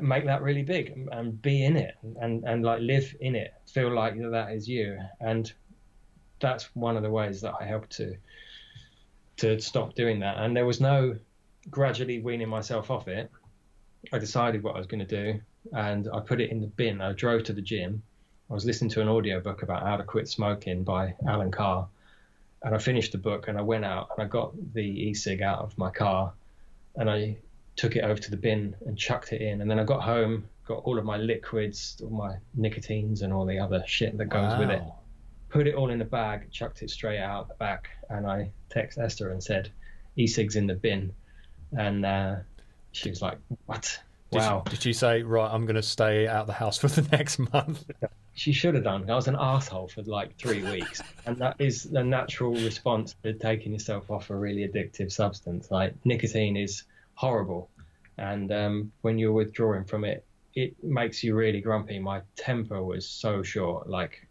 Make that really big and be in it, and like live in it. Feel like that is you. And that's one of the ways that I help to stop doing that. And there was no gradually weaning myself off it. I decided what I was going to do, and I put it in the bin. I drove to the gym. I was listening to an audiobook about how to quit smoking by Alan Carr, and I finished the book, and I went out and I got the e-cig out of my car, and I took it over to the bin and chucked it in. And then I got home, got all of my liquids, all my nicotines and all the other shit that goes with it. put it all in a bag, chucked it straight out the back, and I text Esther and said, "E-cigs in the bin," and she was like, "What? Wow." Did she say, right, I'm going to stay out of the house for the next month? She should have done. I was an arsehole for like 3 weeks. And that is the natural response to taking yourself off a really addictive substance. Like, nicotine is horrible. And when you're withdrawing from it, it makes you really grumpy. My temper was so short. Like,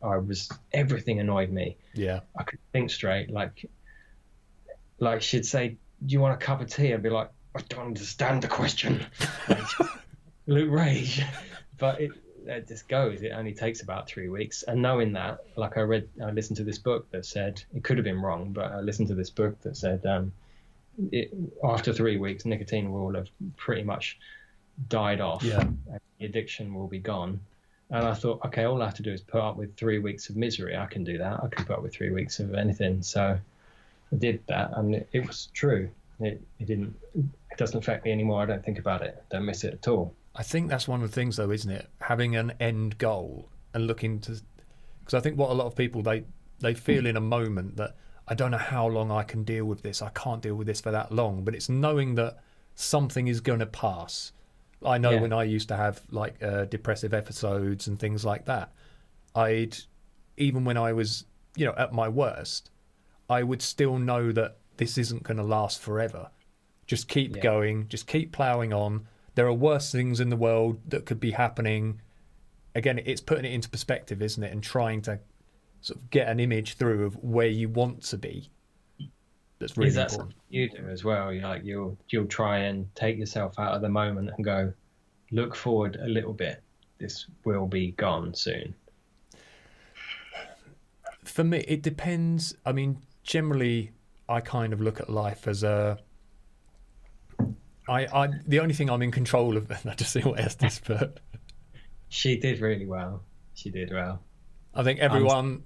everything annoyed me. Yeah. I couldn't think straight. Like she'd say, "Do you want a cup of tea?" I'd be like, "I don't understand the question." Like, Luke Rage. But it just goes. It only takes about 3 weeks. And knowing that, like I listened to this book that said, it could have been wrong, but I listened to this book that said after 3 weeks, nicotine will have pretty much died off. Yeah. And the addiction will be gone. And I thought, okay, all I have to do is put up with 3 weeks of misery. I can do that. I can put up with 3 weeks of anything. So I did that, and it was true. It doesn't affect me anymore. I don't think about it. Don't miss it at all. I think that's one of the things, though, isn't it? Having an end goal and looking to, because I think what a lot of people, they feel in a moment that I don't know how long I can deal with this. I can't deal with this for that long. But it's knowing that something is going to pass. I know when I used to have like depressive episodes and things like that, even when I was, at my worst, I would still know that this isn't going to last forever. Just keep going, just keep ploughing on. There are worse things in the world that could be happening. Again, it's putting it into perspective, isn't it? And trying to sort of get an image through of where you want to be. That's really important. Something you do as well? You'll try and take yourself out of the moment and go, look forward a little bit. This will be gone soon. For me, it depends. I mean, generally, I kind of look at life as the only thing I'm in control of, and I just see what Esther's put. She did really well. She did well. I think everyone.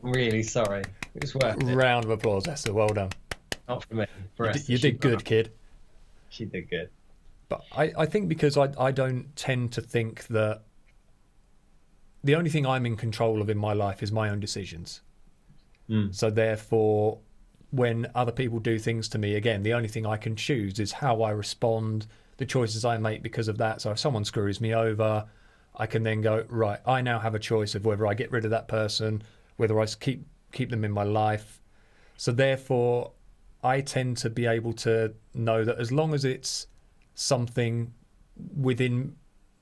I'm really sorry. It was worth it. Round of applause, Esther. Well done. Not for me. For Esther. You did good, kid. She did good. But I think because I don't tend to think that the only thing I'm in control of in my life is my own decisions. So therefore, when other people do things to me, again, the only thing I can choose is how I respond, the choices I make because of that. So if someone screws me over, I can then go, right, I now have a choice of whether I get rid of that person, whether I keep them in my life. So therefore, I tend to be able to know that as long as it's something within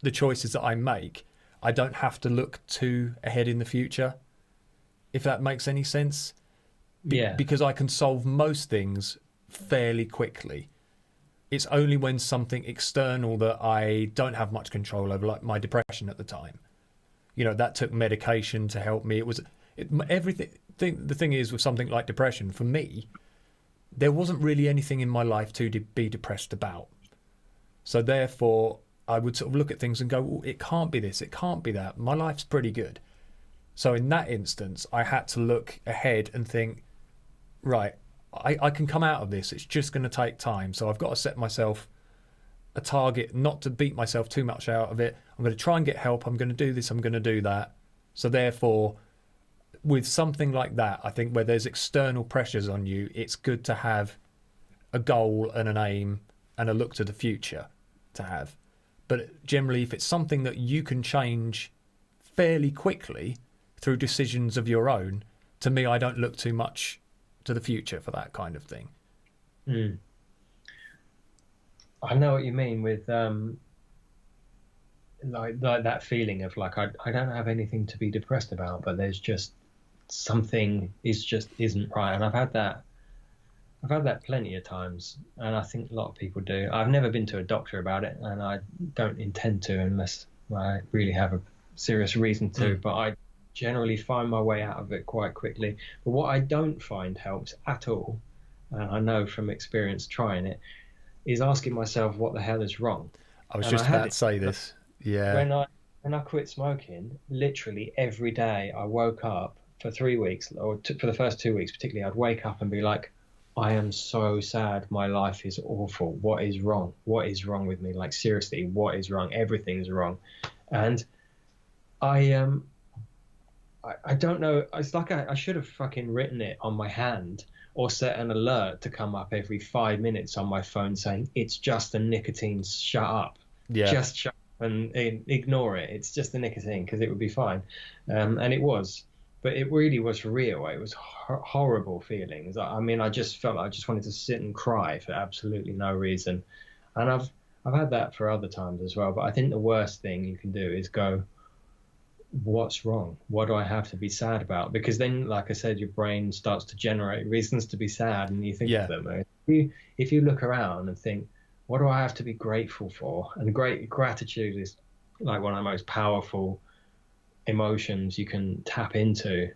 the choices that I make, I don't have to look too ahead in the future, if that makes any sense. Because I can solve most things fairly quickly. It's only when something external that I don't have much control over, like my depression at the time. That took medication to help me. Everything. The thing is, with something like depression, for me, there wasn't really anything in my life to be depressed about. So therefore, I would sort of look at things and go, well, it can't be this, it can't be that. My life's pretty good. So in that instance, I had to look ahead and think, right, I can come out of this. It's just going to take time. So I've got to set myself a target, not to beat myself too much out of it. I'm going to try and get help. I'm going to do this. I'm going to do that. So therefore, with something like that, I think where there's external pressures on you, it's good to have a goal and an aim and a look to the future to have. But generally, if it's something that you can change fairly quickly through decisions of your own, to me, I don't look too much to the future for that kind of thing. I know what you mean with like that feeling of like I don't have anything to be depressed about, but there's just something isn't right. And I've had that plenty of times, and I think a lot of people do. I've never been to a doctor about it, and I don't intend to unless I really have a serious reason to, but I generally find my way out of it quite quickly. But what I don't find helps at all, and I know from experience trying it, is asking myself what the hell is wrong. I was just about to say this. Yeah. When I quit smoking, literally every day I woke up for 3 weeks, or for the first 2 weeks particularly, I'd wake up and be like, I am so sad. My life is awful. What is wrong? What is wrong with me? Like, seriously, what is wrong? Everything's wrong. And I don't know. It's like I should have fucking written it on my hand or set an alert to come up every 5 minutes on my phone saying, it's just the nicotine, shut up. Yeah. Just shut up and ignore it. It's just the nicotine, because it would be fine. And it was. But it really was real. It was horrible feelings. I mean, I just felt like I just wanted to sit and cry for absolutely no reason. And I've had that for other times as well. But I think the worst thing you can do is go, what's wrong? What do I have to be sad about? Because then, like I said, your brain starts to generate reasons to be sad, and you think of them. If you look around and think, what do I have to be grateful for? And gratitude is like one of the most powerful emotions you can tap into.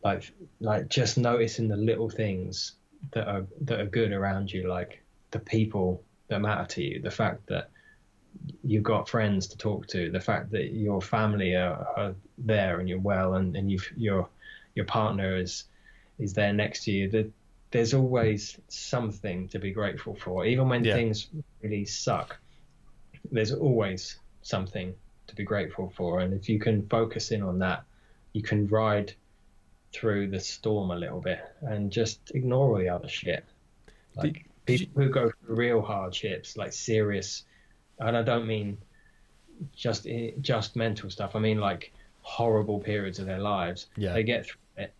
Like just noticing the little things that are good around you, like the people that matter to you, the fact that you've got friends to talk to, the fact that your family are there and you're well, and your partner is there next to you. There's always something to be grateful for, even when things really suck. There's always something to be grateful for, and if you can focus in on that, you can ride through the storm a little bit and just ignore all the other shit. Like people who go through real hardships, like serious, and I don't mean just mental stuff. I mean like horrible periods of their lives. Yeah. They get through it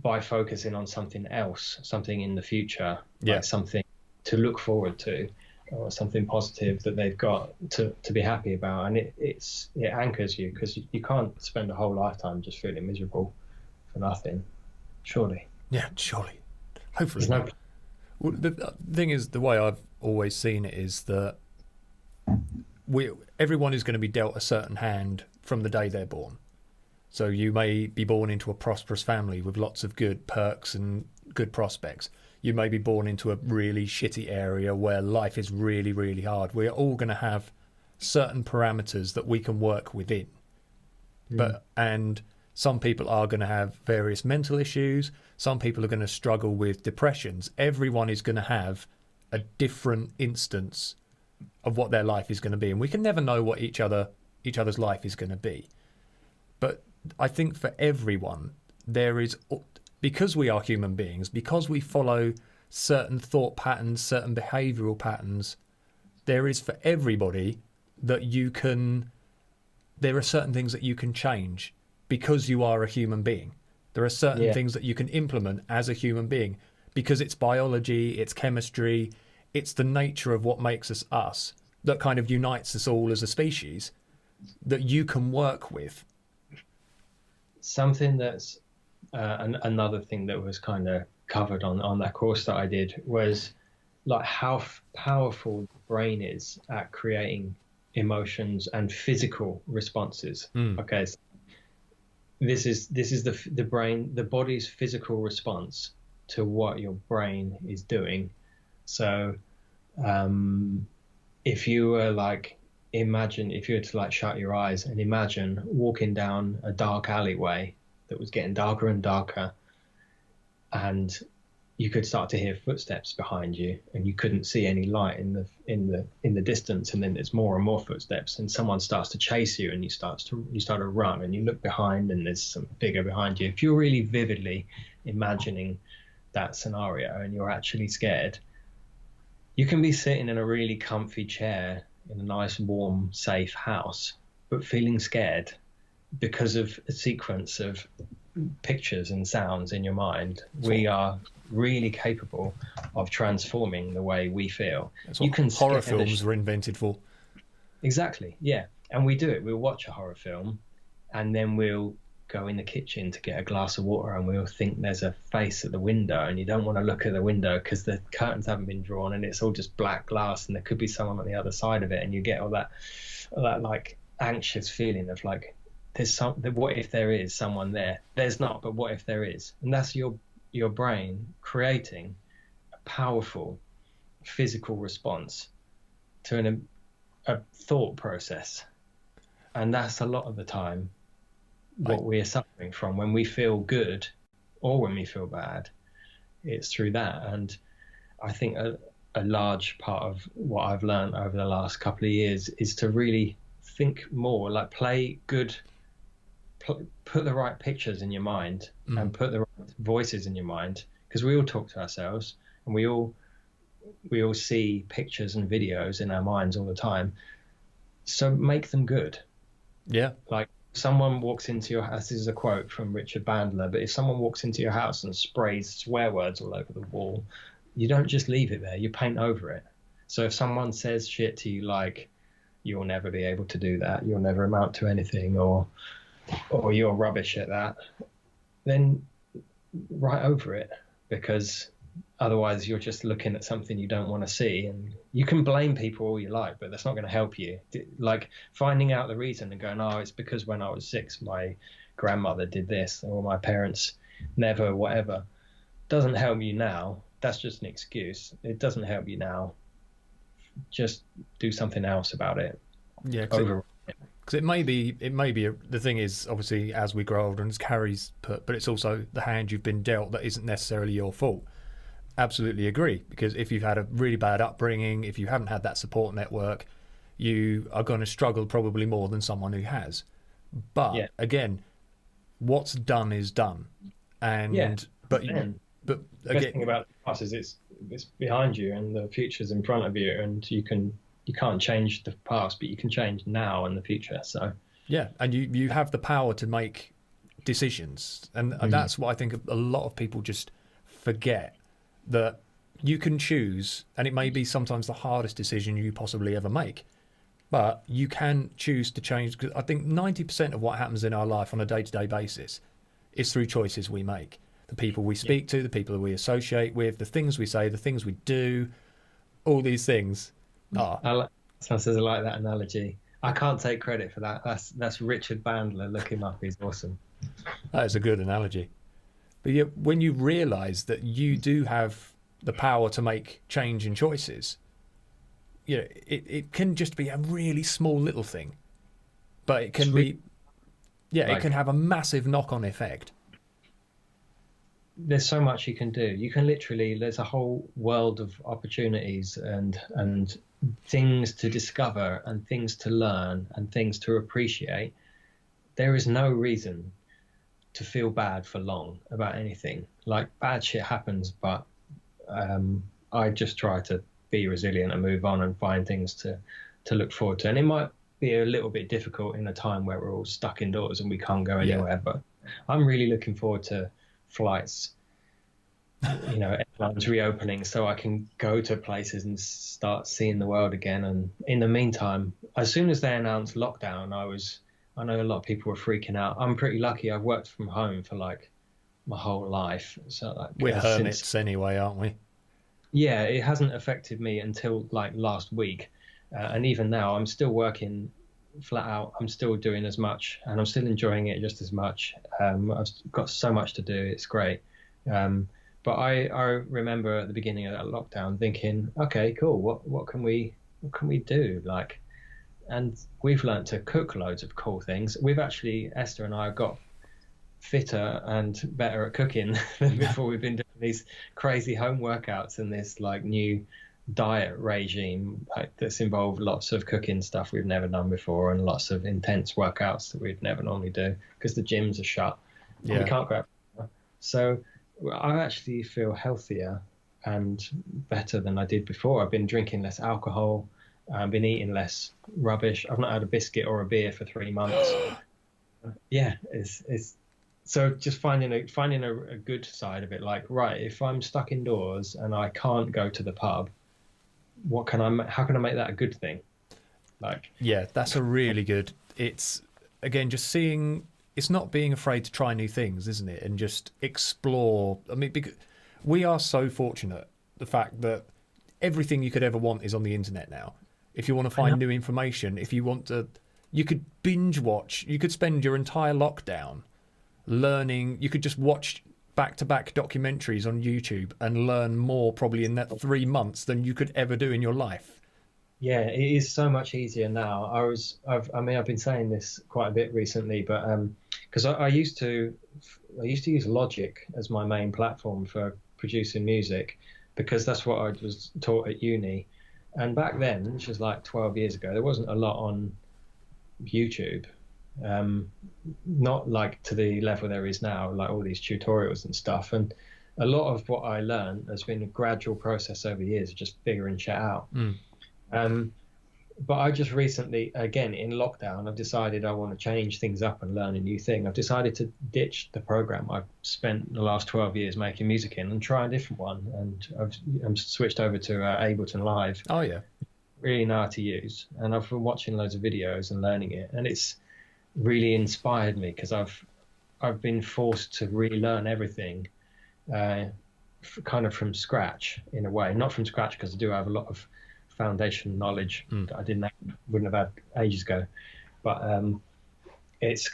by focusing on something else, something in the future, like something to look forward to, or something positive that they've got to be happy about. And it anchors you, because you can't spend a whole lifetime just feeling miserable for nothing, surely. Yeah, surely. Hopefully. Well, the thing is, the way I've always seen it is that everyone is going to be dealt a certain hand from the day they're born. So you may be born into a prosperous family with lots of good perks and good prospects. You may be born into a really shitty area where life is really, really hard. We're all going to have certain parameters that we can work within. And some people are going to have various mental issues. Some people are going to struggle with depressions. Everyone is going to have a different instance of what their life is going to be. And we can never know what each other's life is going to be. But I think for everyone, there is, because we are human beings, because we follow certain thought patterns, certain behavioural patterns, there is for everybody that there are certain things that you can change because you are a human being. There are certain things that you can implement as a human being because it's biology, it's chemistry, it's the nature of what makes us us, that kind of unites us all as a species, that you can work with. Something that's another thing that was kind of covered on that course that I did was like how powerful the brain is at creating emotions and physical responses. Okay, so this is the brain, the body's physical response to what your brain is doing. So if you were like, imagine if you were to like shut your eyes and imagine walking down a dark alleyway that was getting darker and darker, and you could start to hear footsteps behind you, and you couldn't see any light in the distance, and then there's more and more footsteps, and someone starts to chase you, and you start to run, and you look behind, and there's some figure behind you. If you're really vividly imagining that scenario and you're actually scared, you can be sitting in a really comfy chair in a nice, warm, safe house, but feeling scared because of a sequence of pictures and sounds in your mind. We are really capable of transforming the way we feel. That's what horror films were invented for. Exactly, yeah. And we do it. We'll watch a horror film, and then we'll go in the kitchen to get a glass of water, and we'll think there's a face at the window, and you don't want to look at the window because the curtains haven't been drawn and it's all just black glass, and there could be someone on the other side of it, and you get all that like anxious feeling of like, what if there is someone there? There's not, but what if there is? And that's your brain creating a powerful physical response to a thought process. And that's a lot of the time what we are suffering from when we feel good or when we feel bad. It's through that. And I think a large part of what I've learned over the last couple of years is to really think more, like play put the right pictures in your mind and put the right voices in your mind, because we all talk to ourselves and we all see pictures and videos in our minds all the time. So make them good. Yeah. Like, someone walks into your house, this is a quote from Richard Bandler, but if someone walks into your house and sprays swear words all over the wall, you don't just leave it there, you paint over it. So if someone says shit to you like, you'll never be able to do that, you'll never amount to anything, or you're rubbish at that, then write over it, because otherwise you're just looking at something you don't want to see. And you can blame people all you like, but that's not going to help you. Like, finding out the reason and going, oh, it's because when I was 6 my grandmother did this, or my parents never, whatever, doesn't help you now. That's just an excuse. It doesn't help you now. Just do something else about it. Yeah, because it may be the thing is, obviously, as we grow older, and as Carrie's put, but it's also the hand you've been dealt that isn't necessarily your fault. Absolutely agree, because if you've had a really bad upbringing, if you haven't had that support network, you are going to struggle probably more than someone who has. But again, what's done is done. And but again, the best thing about the past is it's behind you and the future's in front of you, and you can't change the past, but you can change now and the future. So yeah, and you have the power to make decisions, and that's what I think a lot of people just forget, that you can choose, and it may be sometimes the hardest decision you possibly ever make, but you can choose to change. Because I think 90% of what happens in our life on a day-to-day basis is through choices we make. The people we speak to, the people that we associate with, the things we say, the things we do, all these things are. I like that analogy. I can't take credit for that. That's Richard Bandler. Look him up. He's awesome. That is a good analogy. But yeah, when you realise that you do have the power to make change in choices, you know, it can just be a really small little thing, but it can be, it can have a massive knock-on effect. There's so much you can do. You can literally, there's a whole world of opportunities and things to discover and things to learn and things to appreciate. There is no reason to feel bad for long about anything. Like, bad shit happens, but I just try to be resilient and move on and find things to look forward to. And it might be a little bit difficult in a time where we're all stuck indoors and we can't go anywhere, but I'm really looking forward to flights, airlines reopening, so I can go to places and start seeing the world again. And in the meantime, as soon as they announced lockdown, I know a lot of people were freaking out. I'm pretty lucky. I've worked from home for like my whole life, so we're hermits anyway, aren't we? Yeah, it hasn't affected me until like last week, and even now I'm still working flat out. I'm still doing as much, and I'm still enjoying it just as much. I've got so much to do. It's great. But I remember at the beginning of that lockdown thinking, okay, cool. What can we do? Like, and we've learned to cook loads of cool things. We've actually, Esther and I have got fitter and better at cooking than before. We've been doing these crazy home workouts and this like new diet regime that's involved lots of cooking stuff we've never done before and lots of intense workouts that we'd never normally do because the gyms are shut. We can't go out. So I actually feel healthier and better than I did before. I've been drinking less alcohol. I've been eating less rubbish. I've not had a biscuit or a beer for 3 months. It's so just finding a good side of it. Like, right, if I'm stuck indoors and I can't go to the pub, how can I make that a good thing? Like, yeah, that's a really good. It's again just seeing. It's not being afraid to try new things, isn't it? And just explore. I mean, because we are so fortunate. The fact that everything you could ever want is on the internet now. If you want to find new information, if you want to, you could binge watch. You could spend your entire lockdown learning. You could just watch back-to-back documentaries on YouTube and learn more probably in that 3 months than you could ever do in your life. Yeah, it is so much easier now. I've been saying this quite a bit recently, but because I used to use Logic as my main platform for producing music, because that's what I was taught at uni. And back then, which was like 12 years ago, there wasn't a lot on YouTube. not like to the level there is now, like all these tutorials and stuff. And a lot of what I learned has been a gradual process over years of just figuring shit out. But I just recently, again, in lockdown, I've decided I want to change things up and learn a new thing. I've decided to ditch the program I've spent the last 12 years making music in and try a different one. And I'm switched over to Ableton Live. Oh, yeah. Really know how to use. And I've been watching loads of videos and learning it. And it's really inspired me because I've been forced to relearn everything kind of from scratch in a way. Not from scratch because I do have a lot of foundation knowledge that I wouldn't have had ages ago, but it's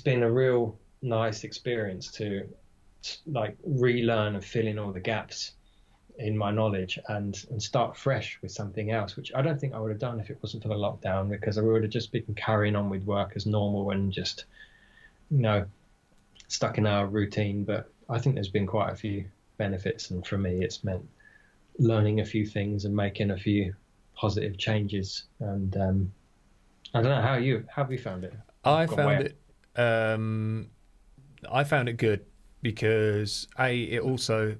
been a real nice experience to like relearn and fill in all the gaps in my knowledge and start fresh with something else, which I don't think I would have done if it wasn't for the lockdown, because I would have just been carrying on with work as normal and just, you know, stuck in our routine. But I think there's been quite a few benefits, and for me it's meant learning a few things and making a few positive changes. And I don't know, how have you found it? I found it good because it also,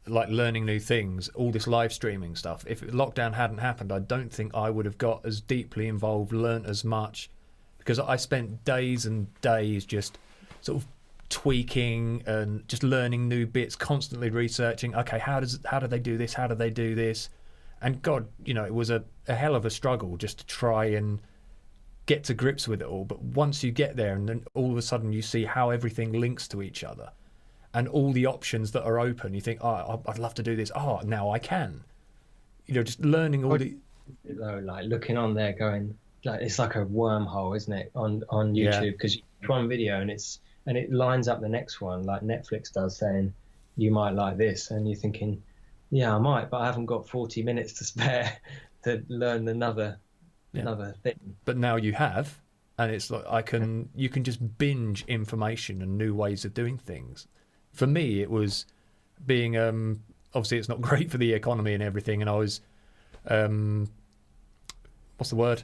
like learning new things, all this live streaming stuff. If lockdown hadn't happened, I don't think I would have got as deeply involved, learnt as much, because I spent days and days just sort of tweaking and just learning new bits, constantly researching, okay, how do they do this, how do they do this? And God, you know, it was a hell of a struggle just to try and get to grips with it all. But once you get there, and then all of a sudden you see how everything links to each other and all the options that are open, you think, oh, I'd love to do this, oh, now I can, you know, just learning all the like looking on there going, like, it's like a wormhole, isn't it, on YouTube, because you watch one video and it lines up the next one, like Netflix does, saying you might like this, and you're thinking, yeah, I might, but I haven't got 40 minutes to spare to learn another thing. But now you have, and it's like you can just binge information and new ways of doing things. For me, it was being obviously it's not great for the economy and everything, and I was what's the word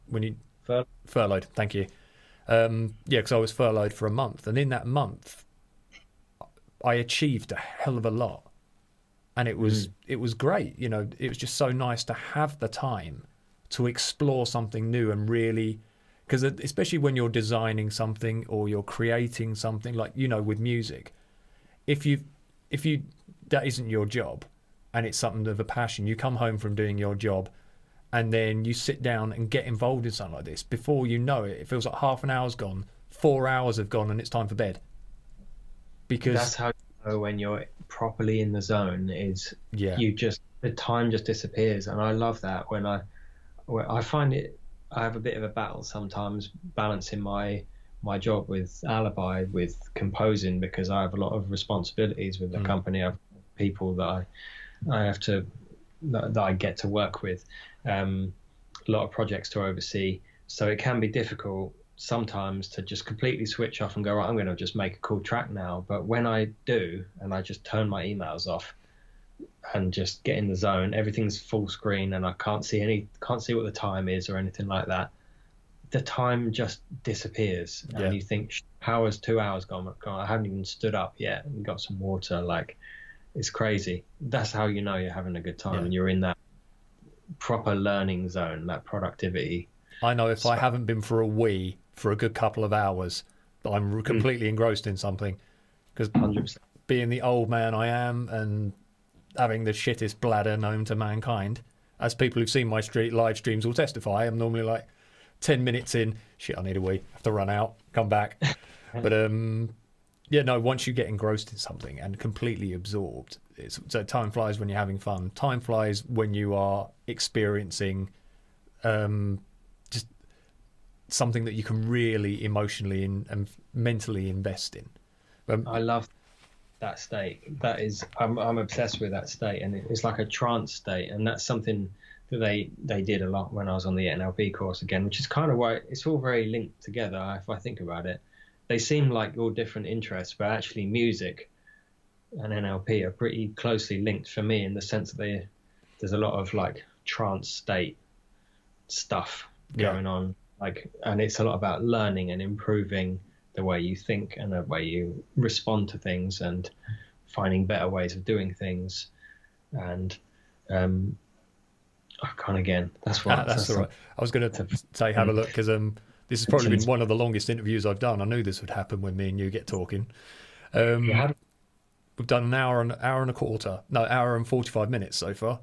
when you furloughed? Thank you. Because I was furloughed for a month, and in that month I achieved a hell of a lot, and it was great. You know, it was just so nice to have the time to explore something new and really, because especially when you're designing something or you're creating something, like, you know, with music, if you that isn't your job and it's something of a passion, you come home from doing your job and then you sit down and get involved in something like this. Before you know it, it feels like half an hour's gone, 4 hours have gone, and it's time for bed. Because that's how you know when you're properly in the zone, is the time just disappears. And I love that when I find it, I have a bit of a battle sometimes balancing my job with Alibi, with composing, because I have a lot of responsibilities with the company. I have people that I have to, that I get to work with, a lot of projects to oversee. So it can be difficult sometimes to just completely switch off and go, right, I'm going to just make a cool track now. But when I do, and I just turn my emails off and just get in the zone, everything's full screen and I can't see what the time is or anything like that. The time just disappears, and you think, 2 hours gone. I haven't even stood up yet and got some water. Like, it's crazy. That's how you know you're having a good time, and you're in that proper learning zone, that productivity. I know if I haven't been for a wee for a good couple of hours, that I'm completely engrossed in something. Because 100%. Being the old man I am and having the shittest bladder known to mankind, as people who've seen my live streams will testify, I'm normally like 10 minutes in, shit, I need a wee, have to run out, come back. But once you get engrossed in something and completely absorbed, so time flies when you're having fun. Time flies when you are experiencing just something that you can really emotionally and mentally invest in. I love that state. That is, I'm obsessed with that state, and it's like a trance state, and that's something that they did a lot when I was on the NLP course again, which is kind of why it's all very linked together. If I think about it, they seem like all different interests, but actually music and NLP are pretty closely linked for me, in the sense that there's a lot of like trance state stuff going on Like, and it's a lot about learning and improving the way you think and the way you respond to things and finding better ways of doing things. And I can't again. That's what. That's all right. I was going to say have a look because this has probably been one of the longest interviews I've done. I knew this would happen when me and you get talking. We've done an hour and a quarter. No, hour and 45 minutes so far.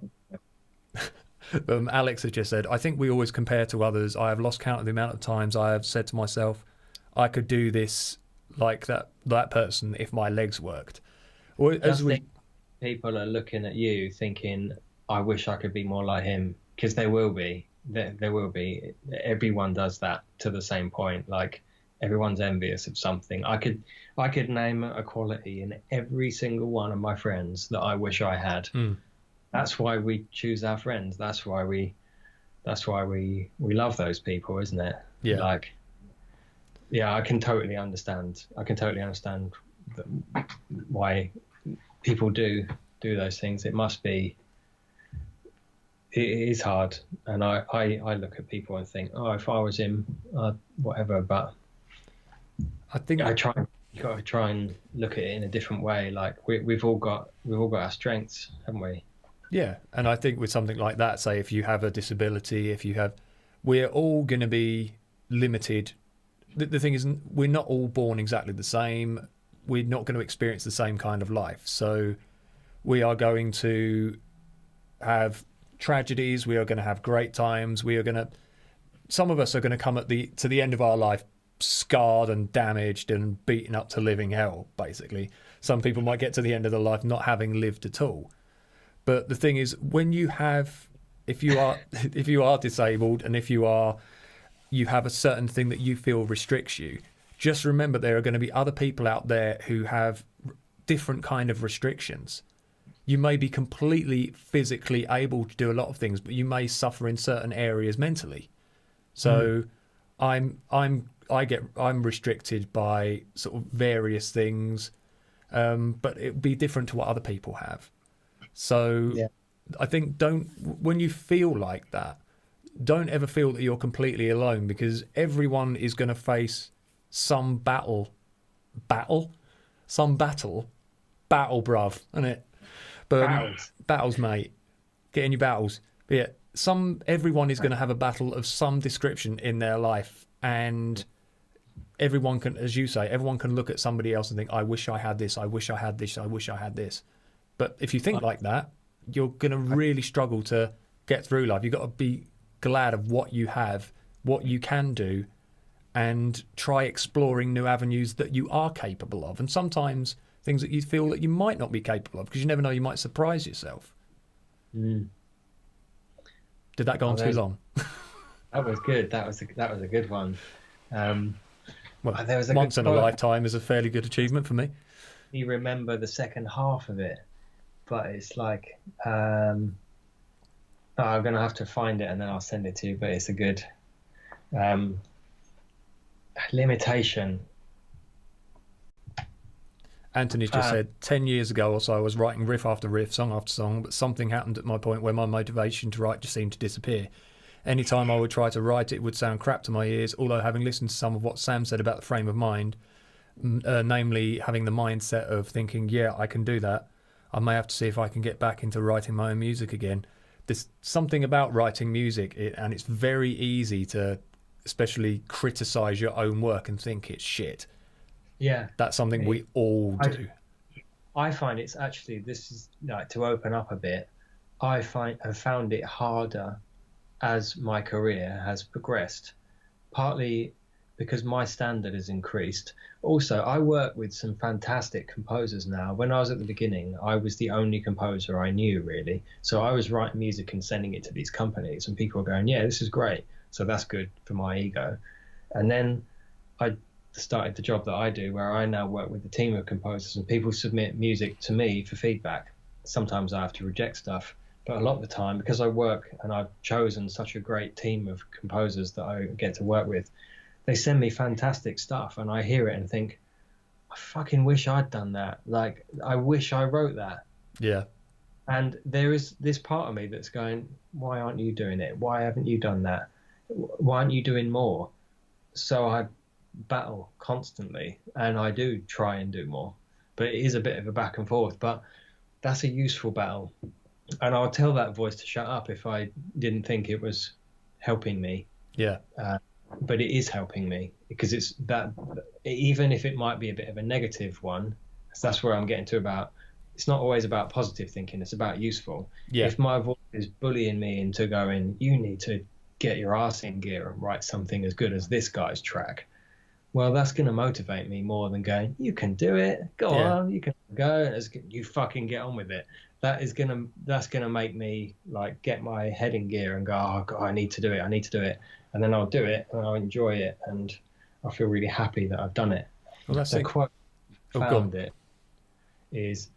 Alex has just said, I think we always compare to others. I have lost count of the amount of times I have said to myself, I could do this like that person if my legs worked. Or as people are looking at you thinking, I wish I could be more like him, because there will be. There will be. Everyone does that to the same point. Like, everyone's envious of something. I could name a quality in every single one of my friends that I wish I had. That's why we choose our friends. That's why we love those people, isn't it? Yeah. Like, yeah, I can totally understand. Why people do those things. It must be. It is hard, and I look at people and think, oh, if I was him, whatever. But I think you got to try and look at it in a different way. Like, we've all got our strengths, haven't we? Yeah, and I think with something like that, say if you have a disability, we're all going to be limited. The thing is, we're not all born exactly the same. We're not going to experience the same kind of life. So we are going to have tragedies. We are going to have great times. Some of us are going to come to the end of our life scarred and damaged and beaten up to living hell, basically. Some people might get to the end of their life not having lived at all. But the thing is, if you are disabled and if you have a certain thing that you feel restricts you, just remember there are going to be other people out there who have different kind of restrictions. You may be completely physically able to do a lot of things, but you may suffer in certain areas mentally. So I'm restricted by sort of various things, but it would be different to what other people have. So yeah. I think when you feel like that, don't ever feel that you're completely alone, because everyone is going to face some battle, bruv, isn't it? But battles, mate. Get in your battles. But yeah, everyone is going to have a battle of some description in their life, and everyone can, as you say, everyone can look at somebody else and think, I wish I had this, I wish I had this, I wish I had this. But if you think like that, you're going to really struggle to get through life. You've got to be glad of what you have, what you can do, and try exploring new avenues that you are capable of. And sometimes things that you feel that you might not be capable of, because you never know, you might surprise yourself. Did that go on too long? That was good. That was a good one. Well, there was once in a lifetime is a fairly good achievement for me. You remember the second half of it, but it's like I'm going to have to find it and then I'll send it to you. But it's a good limitation. Anthony's just said 10 years ago or so I was writing riff after riff, song after song, but something happened at my point where my motivation to write just seemed to disappear. Anytime I would try to write it would sound crap to my ears, although having listened to some of what Sam said about the frame of mind, namely having the mindset of thinking, yeah, I can do that, I may have to see if I can get back into writing my own music again. There's something about writing music, and it's very easy to especially criticize your own work and think it's shit. Yeah. That's something we all do. I find it's actually, this is like to open up a bit, I've found it harder as my career has progressed, partly because my standard has increased. Also, I work with some fantastic composers now. When I was at the beginning, I was the only composer I knew, really. So I was writing music and sending it to these companies, and people were going, yeah, this is great. So that's good for my ego. And then I started the job that I do, where I now work with a team of composers, and people submit music to me for feedback. Sometimes I have to reject stuff, but a lot of the time, because I work and I've chosen such a great team of composers that I get to work with, they send me fantastic stuff, and I hear it and think, I fucking wish I'd done that. Like, I wish I wrote that. Yeah. And there is this part of me that's going, why aren't you doing it? Why haven't you done that? why aren't you doing more? So I battle constantly, and I do try and do more, but it is a bit of a back and forth. But that's a useful battle, and I'll tell that voice to shut up if I didn't think it was helping me. Yeah. But it is helping me, because it's that, even if it might be a bit of a negative one, that's where I'm getting to about, it's not always about positive thinking, it's about useful. Yeah. If my voice is bullying me into going, you need to get your ass in gear and write something as good as this guy's track, well, that's going to motivate me more than going, you can do it, go on, you can go, you fucking get on with it. That's gonna make me like get my head in gear and go, oh God, I need to do it, and then I'll do it and I'll enjoy it and I'll feel really happy that I've done it. Well, that's the quote found God. it is,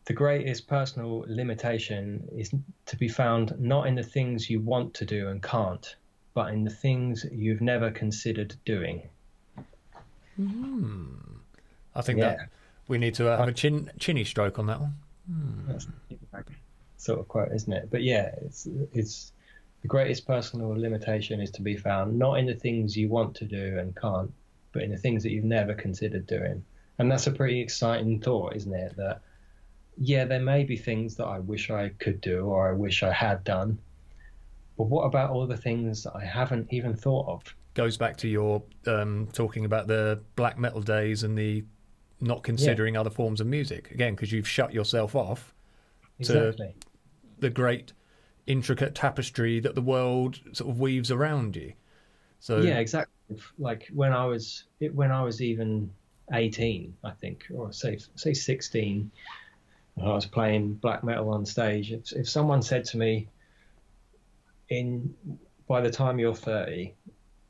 the greatest personal limitation is to be found not in the things you want to do and can't, but in the things you've never considered doing. I think that we need to have a chinny stroke on that one. That's sort of quote, isn't it? But yeah, it's the greatest personal limitation is to be found not in the things you want to do and can't, but in the things that you've never considered doing. And that's a pretty exciting thought, isn't it? That yeah, there may be things that I wish I could do or I wish I had done, but what about all the things that I haven't even thought of? Goes back to your talking about the black metal days and the not considering other forms of music again, because you've shut yourself off to the great intricate tapestry that the world sort of weaves around you. So yeah, exactly. Like when I was even 18, I think, or say 16, and I was playing black metal on stage. If someone said to me, by the time you're 30,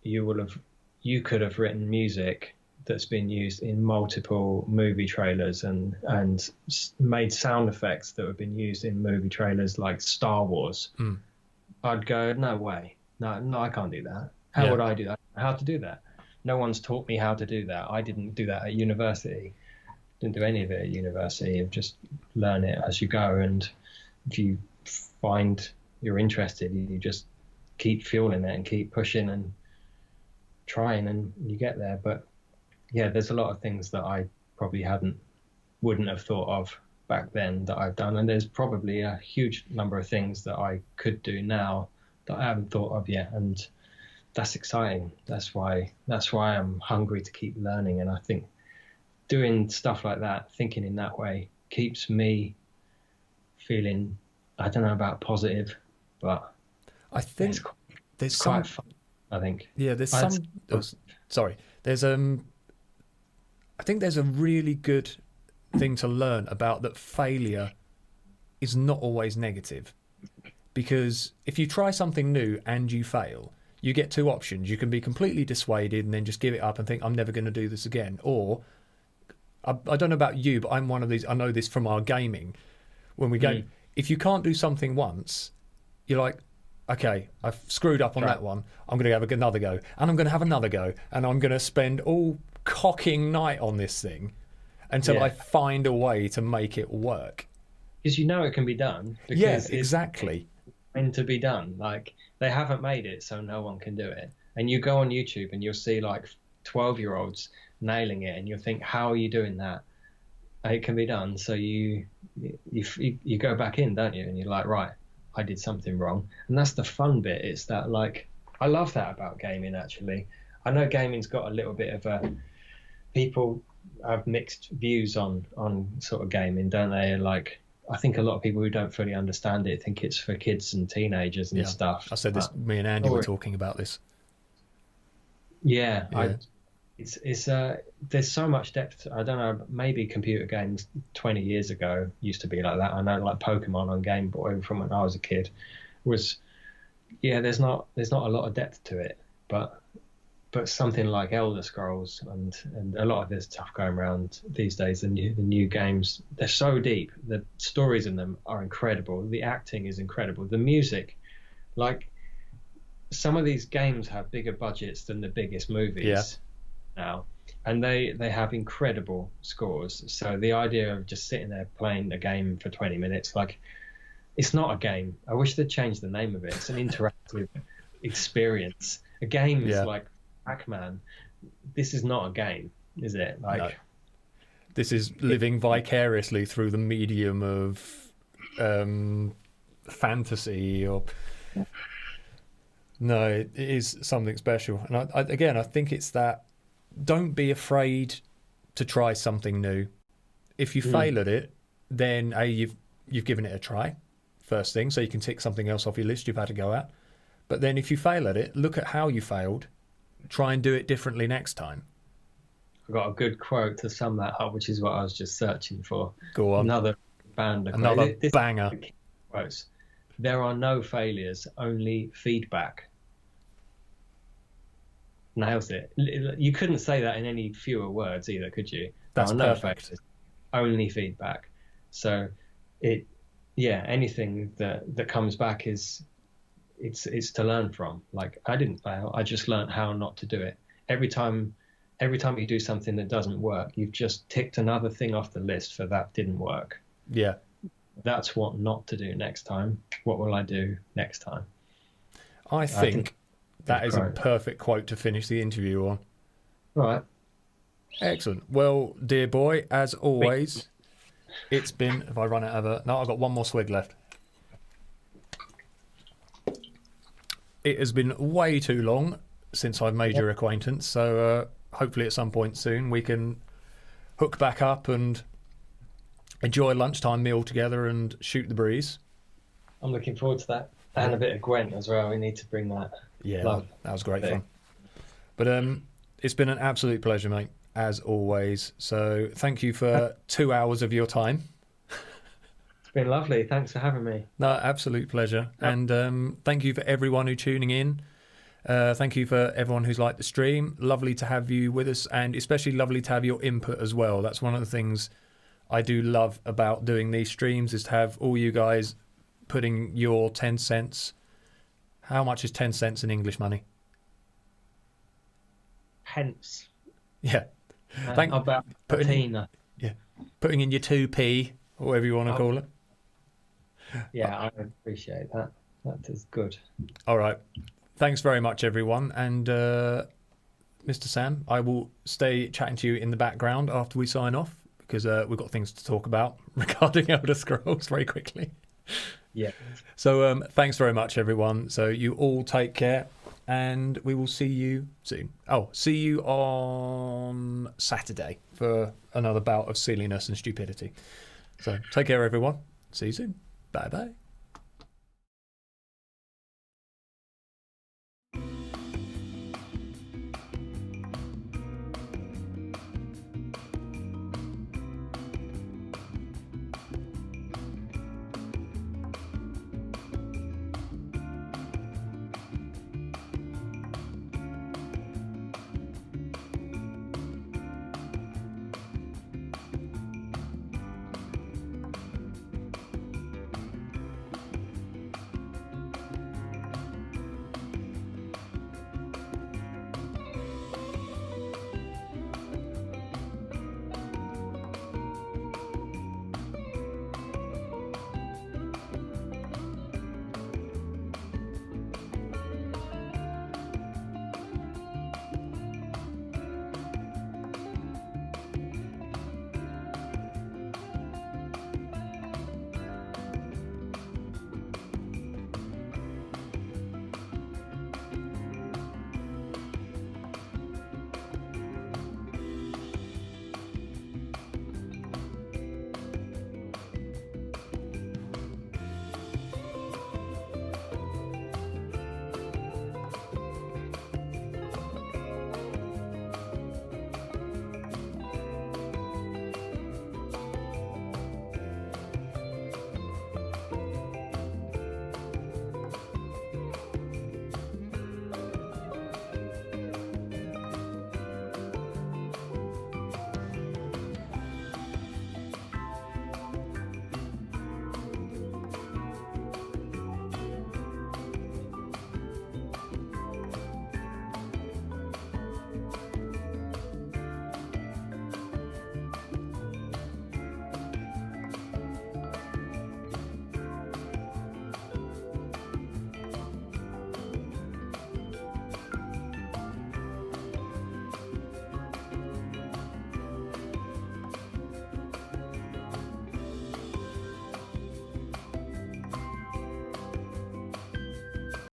you could have written music that's been used in multiple movie trailers and made sound effects that have been used in movie trailers like Star Wars, I'd go, no way. No, I can't do that. How would I do that? How to do that? No one's taught me how to do that. I didn't do that at university. Didn't do any of it at university. You just learn it as you go. And if you find you're interested, you just keep fueling it and keep pushing and trying, and you get there. But yeah, there's a lot of things that I probably wouldn't have thought of back then that I've done, and there's probably a huge number of things that I could do now that I haven't thought of yet, and that's exciting. That's why I'm hungry to keep learning, and I think doing stuff like that, thinking in that way, keeps me feeling, I don't know about positive, but I think there's quite fun, I think. Yeah, there's some. Sorry, there's I think there's a really good thing to learn about that. Failure is not always negative, because if you try something new and you fail, you get two options. You can be completely dissuaded and then just give it up and think, I'm never going to do this again. Or, I don't know about you, but I'm one of these, I know this from our gaming. When we game, if you can't do something once, you're like, okay, I've screwed up on that one. I'm going to have another go, and I'm going to have another go, and I'm going to spend all cocking night on this thing until I find a way to make it work. Because you know it can be done. Yes, exactly. It's meant to be done. Like, they haven't made it so no one can do it. And you go on YouTube and you'll see like 12-year-olds nailing it, and you'll think, how are you doing that? It can be done. So you go back in, don't you? And you're like, right, I did something wrong. And that's the fun bit. It's that, like, I love that about gaming, actually. I know gaming's got a little bit of a, people have mixed views on sort of gaming, don't they? Like, I think a lot of people who don't fully understand it think it's for kids and teenagers and stuff. I said this, me and Andy were talking about this. Yeah. It's there's so much depth. I don't know, maybe computer games 20 years ago used to be like that. I know, like Pokemon on Game Boy from when I was a kid was, there's not a lot of depth to it, but something like Elder Scrolls and a lot of this stuff going around these days, the new games, they're so deep. The stories in them are incredible. The acting is incredible. The music, like, some of these games have bigger budgets than the biggest movies now, and they have incredible scores. So the idea of just sitting there playing a game for 20 minutes, like, it's not a game. I wish they'd change the name of it. It's an interactive experience. A game is Yeah. like Pac-Man. This is not a game, is it? Like, No. This is living vicariously through the medium of fantasy, or no, it is something special. And I think it's that, don't be afraid to try something new. If you fail at it, then you've given it a try, first thing, so you can tick something else off your list you've had to go at. But then if you fail at it, look at how you failed, try and do it differently next time. I've got a good quote to sum that up, which is what I was just searching for. Go on. Another banger. Banger. Quotes. There are no failures, only feedback. Nails it. You couldn't say that in any fewer words either, could you? That's there are perfect. No failures, only feedback. So anything that comes back it's to learn from. Like, I didn't fail, I just learned how not to do it. Every time you do something that doesn't work, you've just ticked another thing off the list for that didn't work. Yeah. That's what not to do next time. What will I do next time? I think that is a perfect quote to finish the interview on. All right. Excellent. Well, dear boy, as always, it's been... If I run out of a... No, I've got one more swig left. It has been way too long since I've made your acquaintance, so hopefully at some point soon we can hook back up and enjoy a lunchtime meal together and shoot the breeze. I'm looking forward to that. And a bit of Gwent as well. We need to bring that. Yeah, that was great fun. But it's been an absolute pleasure, mate, as always. So thank you for 2 hours of your time. It's been lovely. Thanks for having me. No, absolute pleasure. Yep. And thank you for everyone who's tuning in. Thank you for everyone who's liked the stream. Lovely to have you with us, and especially lovely to have your input as well. That's one of the things I do love about doing these streams, is to have all you guys putting your 10 cents. How much is 10 cents in English money? Pence. Yeah. About putting in your 2p, or whatever you want to call it. Yeah, I appreciate that. That is good. All right. Thanks very much, everyone. And Mr. Sam, I will stay chatting to you in the background after we sign off, because we've got things to talk about regarding Elder Scrolls very quickly. Yeah. So thanks very much, everyone. So you all take care, and we will see you soon. Oh, see you on Saturday for another bout of silliness and stupidity. So take care, everyone. See you soon. Bye-bye.